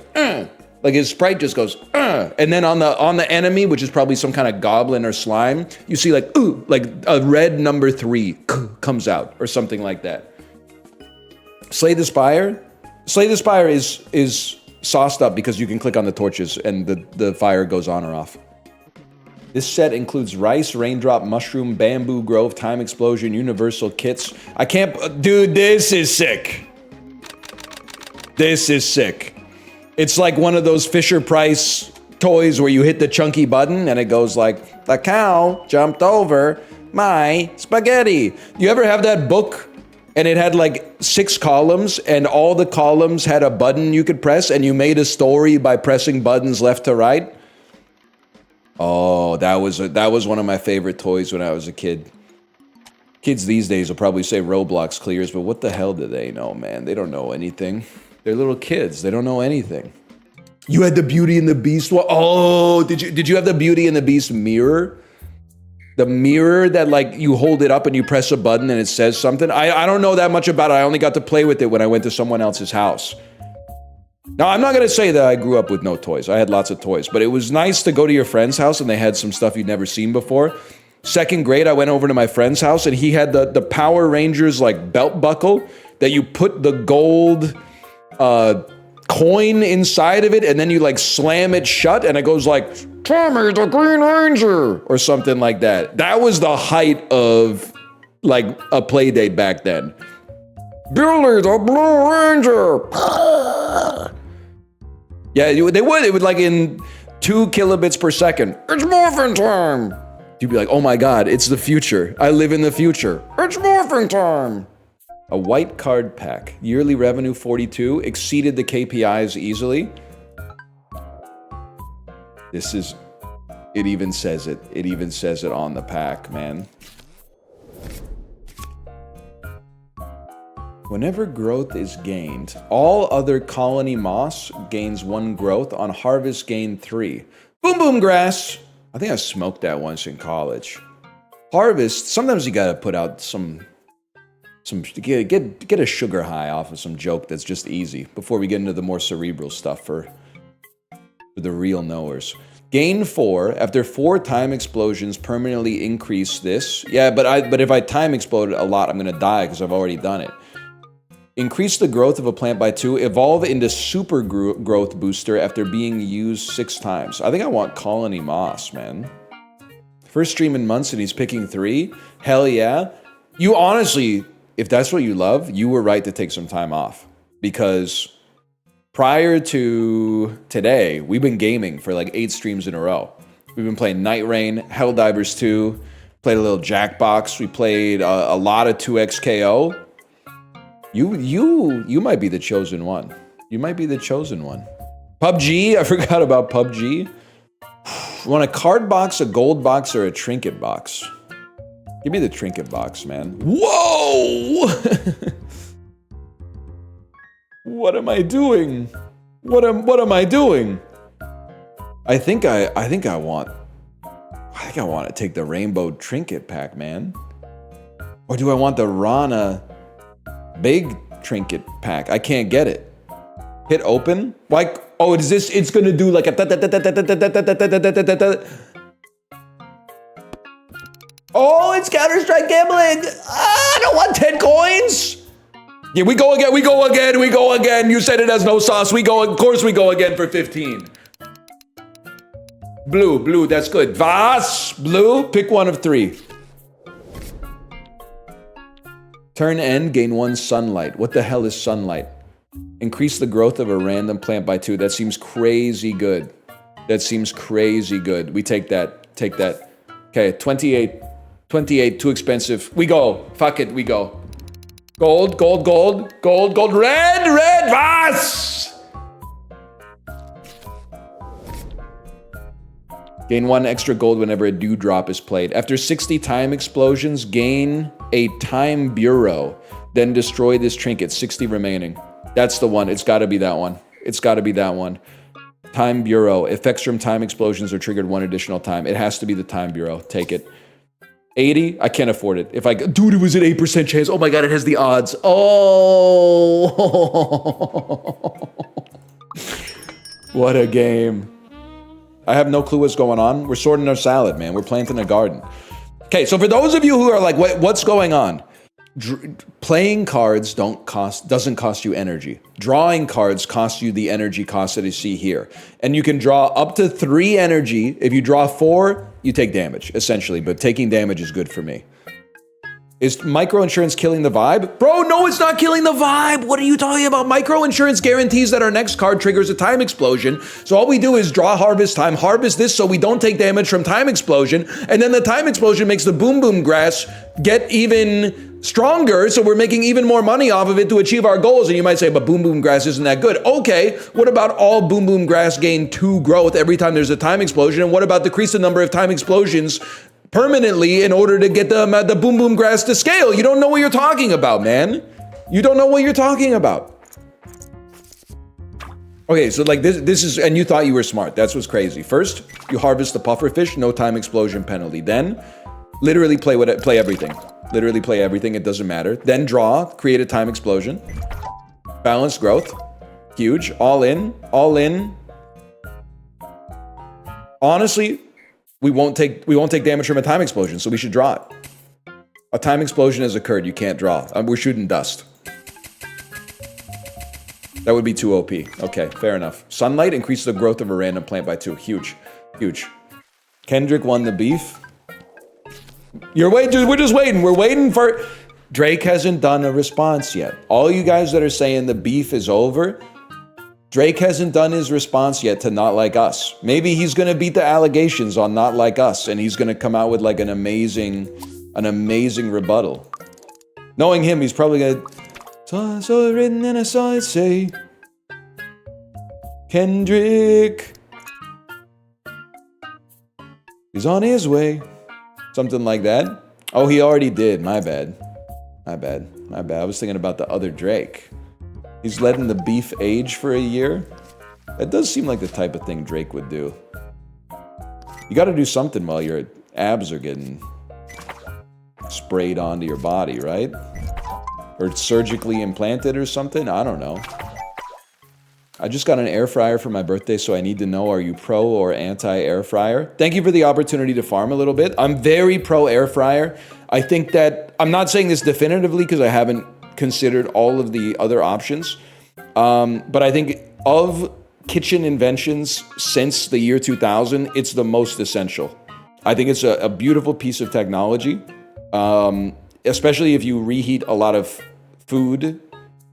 his sprite just goes and then on the enemy, which is probably some kind of goblin or slime, you see like a red number 3 comes out or something like that. Slay the Spire? Slay the Spire is sauced up because you can click on the torches and the fire goes on or off. This set includes rice, raindrop, mushroom, bamboo grove, time explosion, universal kits. I can't, dude, this is sick. This is sick. It's like one of those Fisher-Price toys where you hit the chunky button and it goes like, the cow jumped over my spaghetti. You ever have that book and it had like 6 columns and all the columns had a button you could press and you made a story by pressing buttons left to right? Oh, that was one of my favorite toys when I was a kid. Kids these days will probably say Roblox clears, but what the hell do they know, man? They don't know anything. They're little kids. They don't know anything. You had the Beauty and the Beast one? Oh, did you have the Beauty and the Beast mirror? The mirror that like you hold it up and you press a button and it says something? I don't know that much about it. I only got to play with it when I went to someone else's house. Now, I'm not going to say that I grew up with no toys. I had lots of toys, but it was nice to go to your friend's house and they had some stuff you'd never seen before. 2nd grade, I went over to my friend's house and he had the Power Rangers like belt buckle that you put the gold coin inside of it and then you like slam it shut and it goes like, Tommy the Green Ranger or something like that. That was the height of like a play date back then. Billy the Blue Ranger. Yeah, they would. It would like in 2 kilobits per second. It's morphin' time. You'd be like, oh my God, it's the future. I live in the future. It's morphin' time. A white card pack. Yearly revenue 42. Exceeded the KPIs easily. This is, it even says it. It even says it on the pack, man. Whenever growth is gained, all other colony moss gains 1 growth. On harvest, gain 3. Boom boom grass. I think I smoked that once in college. Harvest, sometimes you gotta put out some get a sugar high off of some joke that's just easy before we get into the more cerebral stuff for the real knowers. Gain 4. After 4 time explosions, permanently increase this. Yeah, but if I time explode a lot, I'm gonna die because I've already done it. Increase the growth of a plant by 2. Evolve into super growth booster after being used 6 times. I think I want colony moss, man. First stream in months and he's picking 3? Hell yeah. You honestly, if that's what you love, you were right to take some time off. Because prior to today, we've been gaming for like 8 streams in a row. We've been playing Nightreign, Helldivers 2, played a little Jackbox, we played a lot of 2XKO. You might be the chosen one. You might be the chosen one. PUBG, I forgot about PUBG. You want a card box, a gold box, or a trinket box? Give me the trinket box, man. Whoa! What am I doing? What am I doing? I think I want to take the rainbow trinket pack, man. Or do I want the Rana big trinket pack? I can't get it. Hit open. Like, oh, is this? It's gonna do like a. Oh, it's Counter-Strike gambling. I don't want 10 coins. Yeah, we go again. We go again. We go again. You said it has no sauce. We go. Of course, we go again for 15. Blue. That's good. Vas. Blue. Pick one of 3. Turn end, gain 1 sunlight. What the hell is sunlight? Increase the growth of a random plant by 2. That seems crazy good. That seems crazy good. We take that. Take that. Okay, 28. 28, too expensive. We go. Fuck it, we go. Gold. Red, Vas! Gain 1 extra gold whenever a dewdrop is played. After 60 time explosions, gain a time bureau. Then destroy this trinket. 60 remaining. That's the one. It's gotta be that one. It's gotta be that one. Time bureau. Effects from time explosions are triggered 1 additional time. It has to be the time bureau. Take it. 80? I can't afford it. Dude, it was an 8% chance. Oh my God, it has the odds. Oh. What a game. I have no clue what's going on. We're sorting our salad, man. We're planting a garden. Okay, so for those of you who are like, what's going on? Playing cards doesn't cost you energy. Drawing cards costs you the energy cost that you see here. And you can draw up to 3 energy. If you draw 4, you take damage, essentially. But taking damage is good for me. Is microinsurance killing the vibe? Bro, no, it's not killing the vibe. What are you talking about? Microinsurance guarantees that our next card triggers a time explosion. So all we do is draw harvest time, harvest this so we don't take damage from time explosion. And then the time explosion makes the boom boom grass get even stronger. So we're making even more money off of it to achieve our goals. And you might say, but boom boom grass isn't that good. Okay, what about all boom boom grass gain 2 growth every time there's a time explosion? And what about decrease the number of time explosions permanently in order to get the boom boom grass to scale? You don't know what you're talking about, man. You don't know what you're talking about. Okay, so like this is, and you thought you were smart. That's what's crazy. First, you harvest the pufferfish, no time explosion penalty. Then, literally play everything. Literally play everything, it doesn't matter. Then draw, create a time explosion. Balanced growth, huge, all in, all in. Honestly, we won't take damage from a time explosion, so we should draw it. A time explosion has occurred, you can't draw. We're shooting dust. That would be too OP. Okay, fair enough. Sunlight increases the growth of a random plant by 2. Huge, huge. Kendrick won the beef. We're just waiting. We're waiting for... Drake hasn't done a response yet. All you guys that are saying the beef is over, Drake hasn't done his response yet to Not Like Us. Maybe he's gonna beat the allegations on Not Like Us, and he's gonna come out with like an amazing rebuttal. Knowing him, he's probably gonna... Saw it written and I saw it say... Kendrick... He's on his way. Something like that. Oh, he already did. My bad. My bad. My bad. I was thinking about the other Drake. He's letting the beef age for a year. That does seem like the type of thing Drake would do. You gotta do something while your abs are getting sprayed onto your body, right? Or surgically implanted or something? I don't know. I just got an air fryer for my birthday, so I need to know, are you pro or anti air fryer? Thank you for the opportunity to farm a little bit. I'm very pro air fryer. I think that, I'm not saying this definitively because I haven't considered all of the other options. But I think of kitchen inventions since the year 2000, it's the most essential. I think it's a beautiful piece of technology, especially if you reheat a lot of food,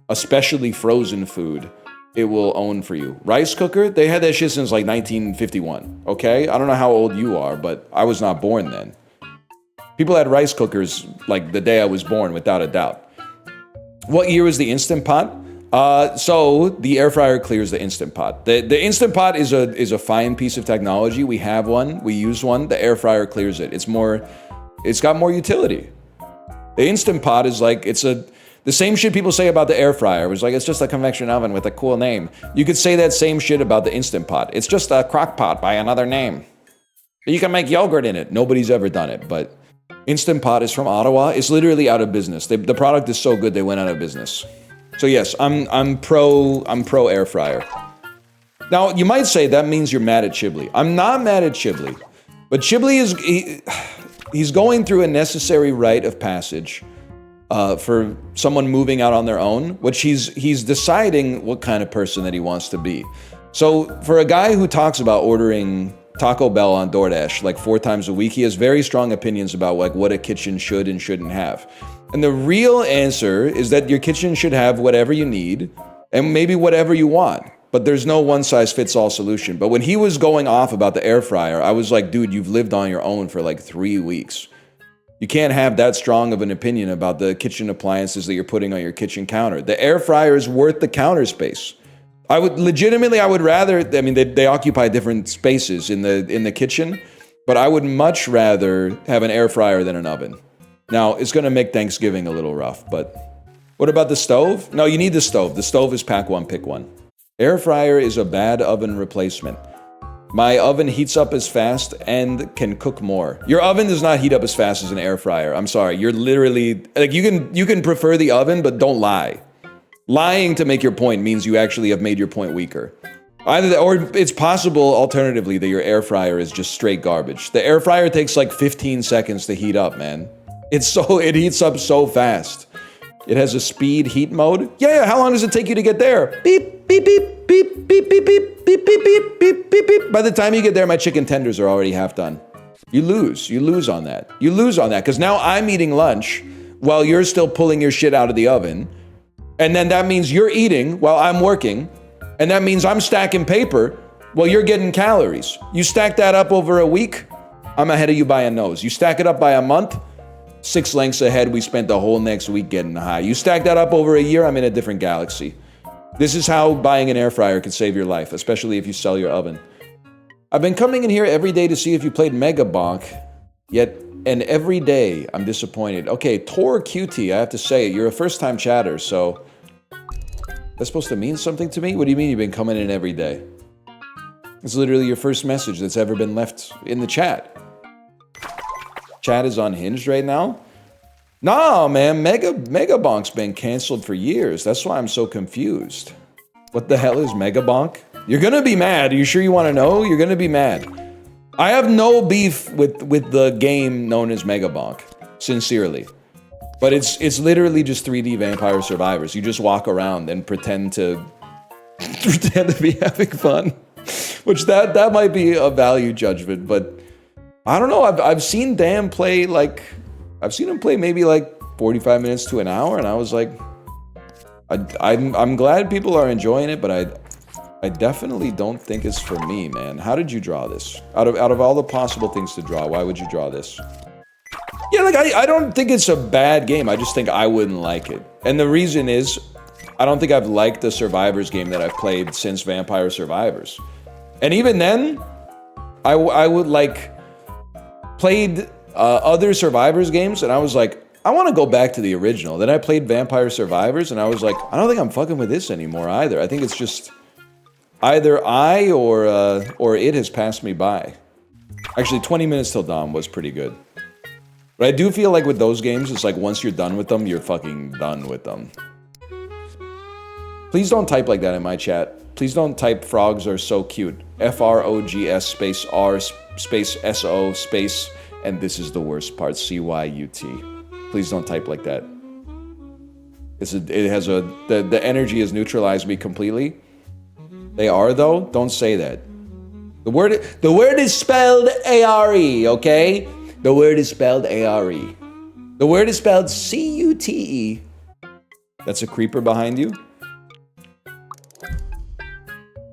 especially frozen food. It will own for you. Rice cooker, they had that shit since like 1951, okay? I don't know how old you are, but I was not born then. People had rice cookers like the day I was born, without a doubt. What year was the Instant Pot? So the air fryer clears the Instant Pot. The Instant Pot is a fine piece of technology. We have one, we use one. The air fryer clears it. It's got more utility. The Instant Pot is like, the same shit people say about the air fryer. It was like, it's just a convection oven with a cool name. You could say that same shit about the Instant Pot. It's just a crock pot by another name. You can make yogurt in it. Nobody's ever done it, but Instant Pot is from Ottawa. It's literally out of business. The product is so good they went out of business. So yes, I'm pro air fryer. Now you might say that means you're mad at Chiblee. I'm not mad at Chiblee, but Chiblee he's going through a necessary rite of passage. For someone moving out on their own, which he's deciding what kind of person that he wants to be. So for a guy who talks about ordering Taco Bell on DoorDash like 4 times a week, he has very strong opinions about like what a kitchen should and shouldn't have. And the real answer is that your kitchen should have whatever you need and maybe whatever you want, but there's no one size fits all solution. But when he was going off about the air fryer, I was like, dude, you've lived on your own for like 3 weeks. You can't have that strong of an opinion about the kitchen appliances that you're putting on your kitchen counter. The air fryer is worth the counter space. I would rather, I mean, they occupy different spaces in the kitchen, but I would much rather have an air fryer than an oven. Now, it's gonna make Thanksgiving a little rough, but what about the stove? No, you need the stove. The stove is pack one, pick one. Air fryer is a bad oven replacement. My oven heats up as fast and can cook more. Your oven does not heat up as fast as an air fryer. I'm sorry. You're literally like you can prefer the oven, but don't lie. Lying to make your point means you actually have made your point weaker. Either that, or it's possible alternatively that your air fryer is just straight garbage. The air fryer takes like 15 seconds to heat up, man. It heats up so fast. It has a speed heat mode. Yeah, how long does it take you to get there? Beep, beep, beep, beep, beep, beep, beep, beep, beep, beep, beep, beep, beep. By the time you get there, my chicken tenders are already half done. You lose on that. You lose on that, because now I'm eating lunch while you're still pulling your shit out of the oven. And then that means you're eating while I'm working. And that means I'm stacking paper while you're getting calories. You stack that up over a week, I'm ahead of you by a nose. You stack it up by a month, 6 lengths ahead, we spent the whole next week getting high. You stack that up over a year, I'm in a different galaxy. This is how buying an air fryer could save your life, especially if you sell your oven. I've been coming in here every day to see if you played Megabonk, and every day I'm disappointed. Okay, Tor QT, I have to say, you're a first-time chatter, so that's supposed to mean something to me? What do you mean you've been coming in every day? It's literally your first message that's ever been left in the chat. Chat is unhinged right now? No, man, Megabonk's been canceled for years. That's why I'm so confused. What the hell is Megabonk? You're gonna be mad. Are you sure you want to know? You're gonna be mad. I have no beef with the game known as Megabonk, sincerely. But it's literally just 3D Vampire Survivors. You just walk around and pretend to be having fun. Which that might be a value judgment, but I don't know. I've seen Dan play I've seen him play maybe like 45 minutes to an hour, and I was like, I'm glad people are enjoying it, but I definitely don't think it's for me, man. How did you draw this? Out of all the possible things to draw, why would you draw this? Yeah, like I don't think it's a bad game. I just think I wouldn't like it, and the reason is, I don't think I've liked the Survivors game that I've played since Vampire Survivors. And even then, I would played other Survivors games, and I was like, I want to go back to the original. Then I played Vampire Survivors, and I was like, I don't think I'm fucking with this anymore either. I think it's just either I or it has passed me by. Actually, 20 Minutes Till Dawn was pretty good. But I do feel like with those games, it's like once you're done with them, you're fucking done with them. Please don't type like that in my chat. Please don't type frogs are so cute. F-R-O-G-S space R space S-O space, and this is the worst part, C-Y-U-T. Please don't type like that. The energy has neutralized me completely. They are though, don't say that. The word is spelled A-R-E, okay? The word is spelled A-R-E. The word is spelled C-U-T-E. That's a creeper behind you?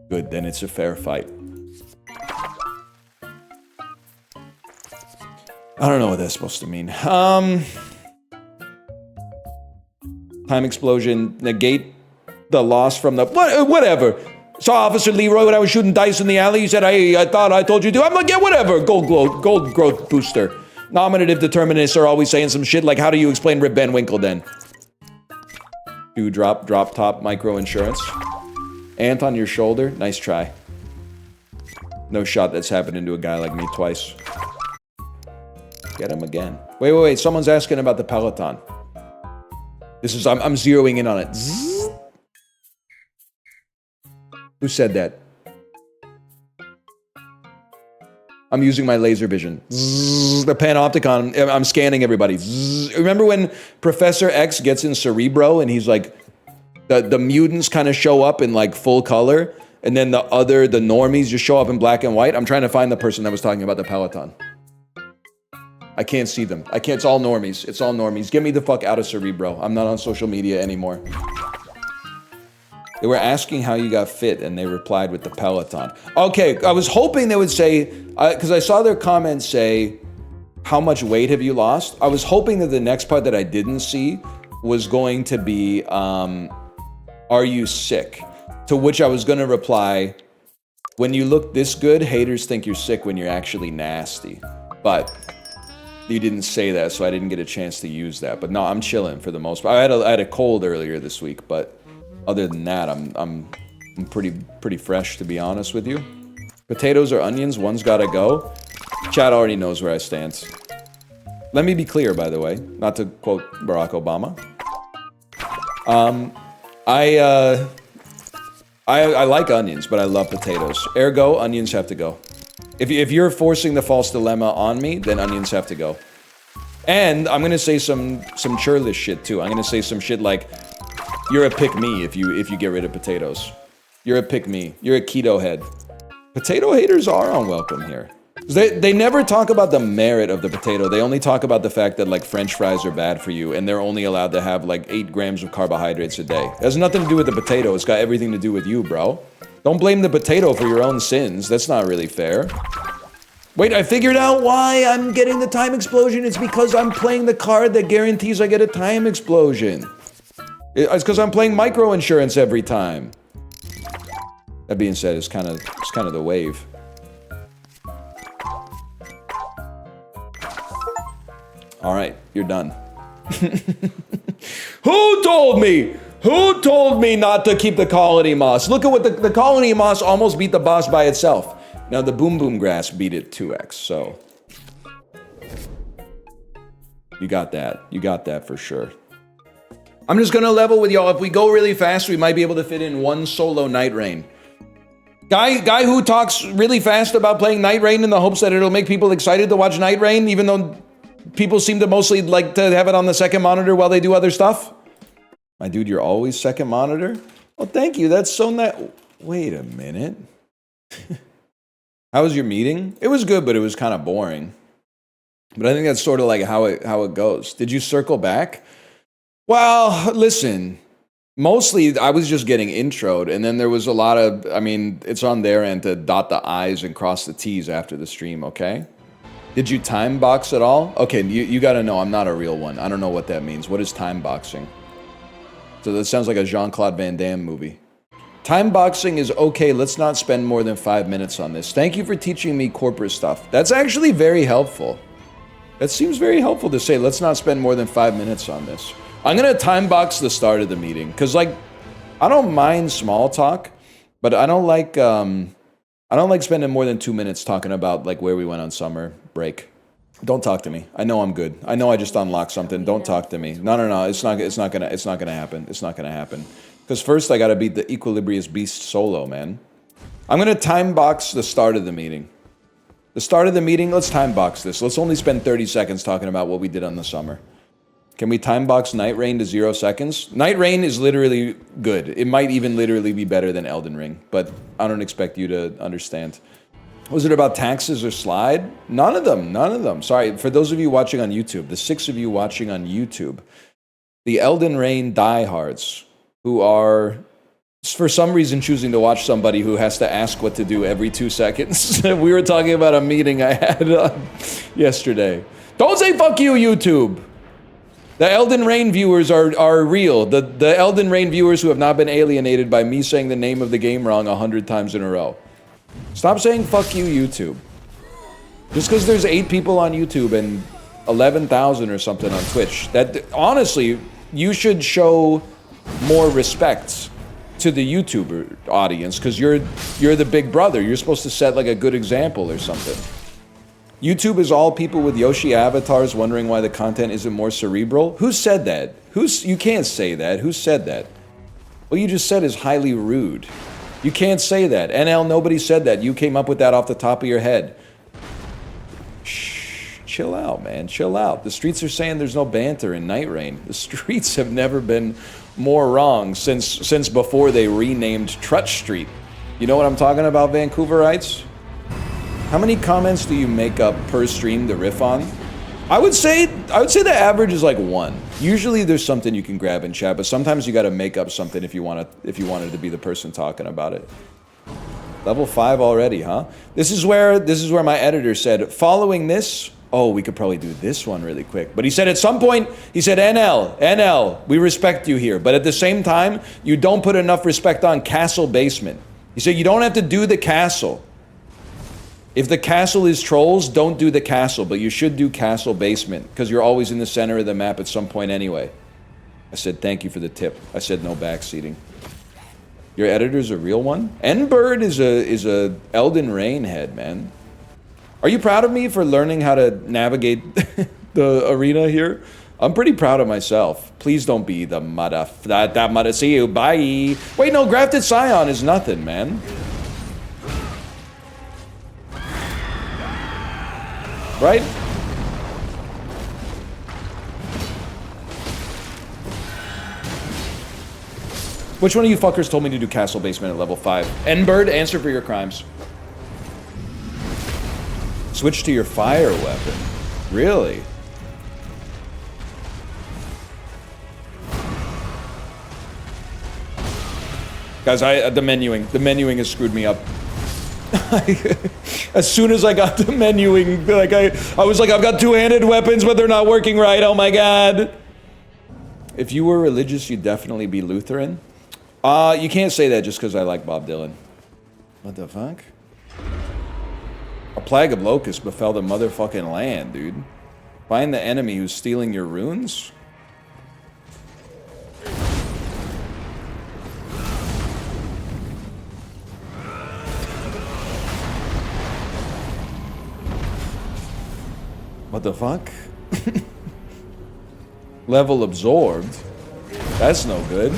Good, then it's a fair fight. I don't know what that's supposed to mean. Time explosion, negate the loss from the... Whatever. Saw Officer Leroy when I was shooting dice in the alley. He said, I thought I told you to. I'm like, yeah, whatever. Gold growth booster. Nominative determinists are always saying some shit like, how do you explain Rip Van Winkle then? Drop top micro insurance. Ant on your shoulder. Nice try. No shot that's happening to a guy like me twice. Get him again. Wait. Someone's asking about the Peloton. This is... I'm zeroing in on it. Zzz. Who said that? I'm using my laser vision. Zzz, the panopticon. I'm scanning everybody. Zzz. Remember when Professor X gets in Cerebro and he's like, the mutants kind of show up in like full color, and then the normies just show up in black and white? I'm trying to find the person that was talking about the Peloton. I can't see them. It's all normies. It's all normies. Get me the fuck out of Cerebro. I'm not on social media anymore. They were asking how you got fit, and they replied with the Peloton. Okay, I was hoping they would say, because I saw their comments say, how much weight have you lost? I was hoping that the next part that I didn't see was going to be, are you sick? To which I was going to reply, when you look this good, haters think you're sick when you're actually nasty. But you didn't say that, so I didn't get a chance to use that. But no, I'm chilling for the most part. I had a cold earlier this week, but other than that, I'm pretty fresh, to be honest with you. Potatoes or onions, one's gotta go. Chad already knows where I stand. Let me be clear, by the way, not to quote Barack Obama. I like onions, but I love potatoes. Ergo, onions have to go. If you're forcing the false dilemma on me, then onions have to go. And I'm gonna say some churlish shit too. I'm gonna say some shit like, you're a pick me if you get rid of potatoes. You're a pick me. You're a keto head. Potato haters are unwelcome here. They never talk about the merit of the potato. They only talk about the fact that like French fries are bad for you and they're only allowed to have like 8 grams of carbohydrates a day. It has nothing to do with the potato. It's got everything to do with you, bro. Don't blame the potato for your own sins. That's not really fair. Wait, I figured out why I'm getting the time explosion. It's because I'm playing the card that guarantees I get a time explosion. It's because I'm playing micro insurance every time. That being said, it's kind of the wave. All right, you're done. Who told me? Who told me not to keep the colony moss? Look at what the colony moss almost beat the boss by itself. Now the boom boom grass beat it 2x, so. You got that. You got that for sure. I'm just gonna level with y'all. If we go really fast, we might be able to fit in one solo Nightreign. Guy who talks really fast about playing Nightreign in the hopes that it'll make people excited to watch Nightreign, even though people seem to mostly like to have it on the second monitor while they do other stuff. My dude, you're always second monitor? Well, thank you. That's so nice. Wait a minute. How was your meeting? It was good, but it was kind of boring. But I think that's sort of like how it goes. Did you circle back? Well, listen. Mostly, I was just getting introed, and then there was a lot of, I mean, it's on their end to dot the I's and cross the T's after the stream, okay? Did you time box at all? Okay, you gotta know, I'm not a real one. I don't know what that means. What is time boxing? So that sounds like a Jean-Claude Van Damme movie. Time boxing is okay, let's not spend more than 5 minutes on this. Thank you for teaching me corporate stuff. That's actually very helpful. That seems very helpful to say, let's not spend more than 5 minutes on this. I'm gonna time box the start of the meeting, because like, I don't mind small talk, but I don't like spending more than 2 minutes talking about like where we went on summer break. Don't talk to me. I know I'm good. I know I just unlocked something. Don't talk to me. No. It's not gonna happen. It's not gonna happen. Because first I gotta beat the Equilibrious Beast solo, man. I'm gonna time box the start of the meeting. The start of the meeting, let's time box this. Let's only spend 30 seconds talking about what we did on the summer. Can we time box Nightreign to 0 seconds? Nightreign is literally good. It might even literally be better than Elden Ring, but I don't expect you to understand. Was it about taxes or slide? None of them. Sorry, for those of you watching on YouTube, the 6 of you watching on YouTube, the Elden Ring diehards who are, for some reason, choosing to watch somebody who has to ask what to do every 2 seconds. We were talking about a meeting I had yesterday. Don't say fuck you, YouTube! The Elden Ring viewers are real. The Elden Ring viewers who have not been alienated by me saying the name of the game wrong 100 times in a row. Stop saying fuck you, YouTube. Just because there's 8 people on YouTube and 11,000 or something on Twitch. That, honestly, you should show more respect to the YouTuber audience, because you're the big brother. You're supposed to set like a good example or something. YouTube is all people with Yoshi avatars wondering why the content isn't more cerebral? Who said that? You can't say that. Who said that? What you just said is highly rude. You can't say that. NL, nobody said that. You came up with that off the top of your head. Shh, chill out, man. Chill out. The streets are saying there's no banter in Nightreign. The streets have never been more wrong since before they renamed Trutch Street. You know what I'm talking about, Vancouverites? How many comments do you make up per stream to riff on? I would say the average is like 1. Usually there's something you can grab in chat, but sometimes you got to make up something if you wanted to be the person talking about it. Level 5 already, huh? This is where my editor said, following this, oh, we could probably do this one really quick. But he said at some point, he said, NL, we respect you here. But at the same time, you don't put enough respect on castle basement. He said, you don't have to do the castle. If the castle is trolls, don't do the castle, but you should do castle basement, because you're always in the center of the map at some point anyway. I said, thank you for the tip. I said no backseating. Your editor's a real one? N-Bird is a Elden Ring head, man. Are you proud of me for learning how to navigate the arena here? I'm pretty proud of myself. Please don't be the mada. See you, bye. Wait, no, Grafted Scion is nothing, man. Right? Which one of you fuckers told me to do castle basement at level 5? N-Bird, answer for your crimes. Switch to your fire weapon. Really? Guys, the menuing has screwed me up. As soon as I got the menuing, like I was like, I've got two-handed weapons, but they're not working right. Oh my god. If you were religious, you'd definitely be Lutheran. You can't say that just because I like Bob Dylan. What the fuck? A plague of locusts befell the motherfucking land, dude. Find the enemy who's stealing your runes? What the fuck? Level absorbed? That's no good.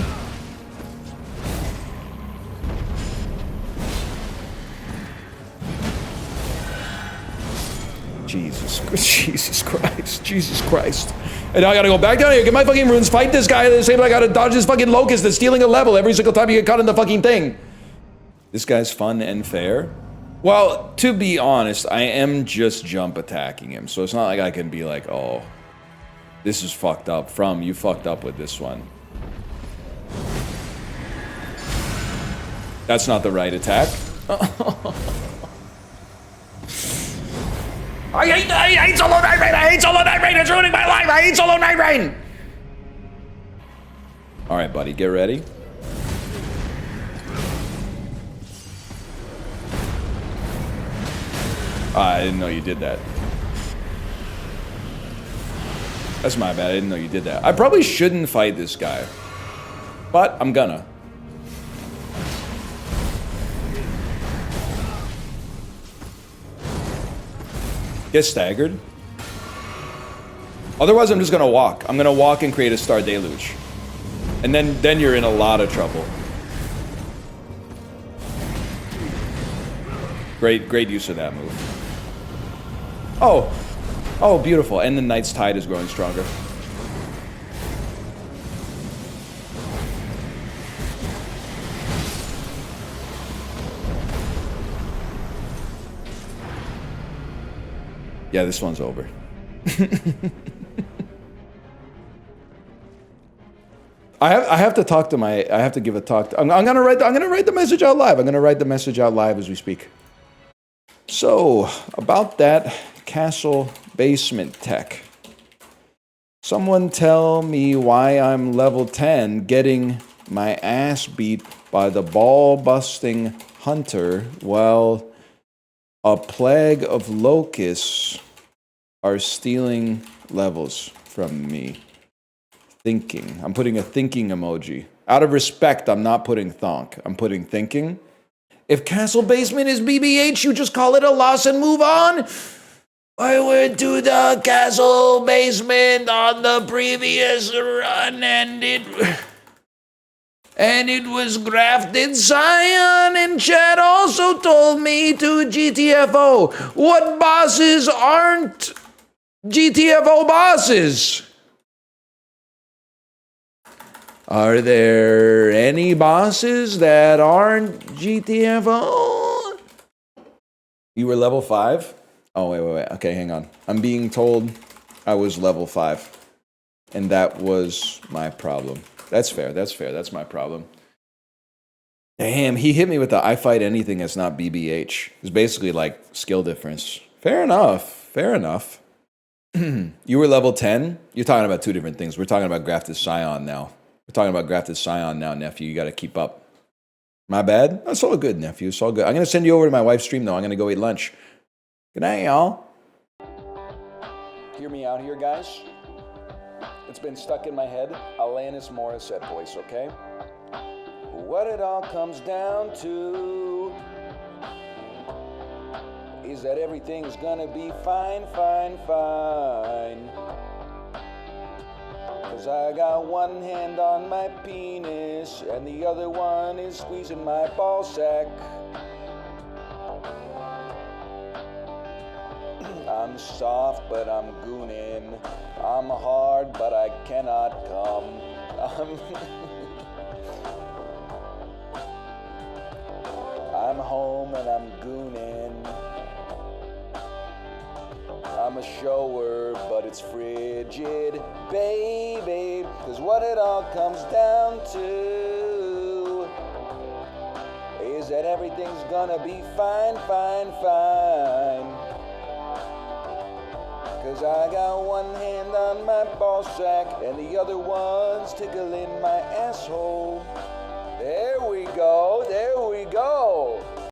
Jesus Christ. And now I gotta go back down here, get my fucking runes, fight this guy, at the same time I gotta dodge this fucking locust that's stealing a level every single time you get caught in the fucking thing. This guy's fun and fair. Well, to be honest, I am just jump attacking him, so it's not like I can be like, oh, this is fucked up from, you fucked up with this one. That's not the right attack. I hate solo Nightreign! I hate solo Nightreign! It's ruining my life! I hate solo Nightreign! Alright, buddy, get ready. I didn't know you did that. That's my bad, I didn't know you did that. I probably shouldn't fight this guy. But I'm gonna. Get staggered. Otherwise, I'm just gonna walk. I'm gonna walk and create a Star Deluge. And then you're in a lot of trouble. Great use of that move. Oh, beautiful. And the Knight's Tide is growing stronger. Yeah, this one's over. I have to talk to my. I have to give a talk. I'm gonna write the message out live. I'm gonna write the message out live as we speak. So about that castle basement tech. Someone tell me why I'm level 10, getting my ass beat by the ball-busting hunter while a plague of locusts are stealing levels from me. Thinking. I'm putting a thinking emoji. Out of respect, I'm not putting thonk. I'm putting thinking. If castle basement is BBH, you just call it a loss and move on. I went to the castle basement on the previous run and it was grafted Scion, and Chad also told me to GTFO. What bosses aren't GTFO bosses? Are there any bosses that aren't GTFO? You were level 5? Oh, wait. Okay, hang on. I'm being told I was level 5. And that was my problem. That's fair. That's my problem. Damn, he hit me with the I fight anything that's not BBH. It's basically like skill difference. Fair enough. You were level 10? You're talking about two different things. We're talking about grafted Scion now. Nephew. You gotta keep up. My bad? That's all good, nephew. It's all good. I'm gonna send you over to my wife's stream, though. I'm gonna go eat lunch. Good night, y'all. Hear me out here, guys. It's been stuck in my head. Alanis Morissette voice, okay? What it all comes down to is that everything's gonna be fine. 'Cause I got one hand on my penis and the other one is squeezing my ball sack. I'm soft, but I'm gooning. I'm hard, but I cannot come. I'm home and I'm gooning. I'm a shower, but it's frigid, baby. Cause what it all comes down to is that everything's gonna be fine, fine, fine. Cause I got one hand on my ball sack and the other one's tickling my asshole. There we go, there we go.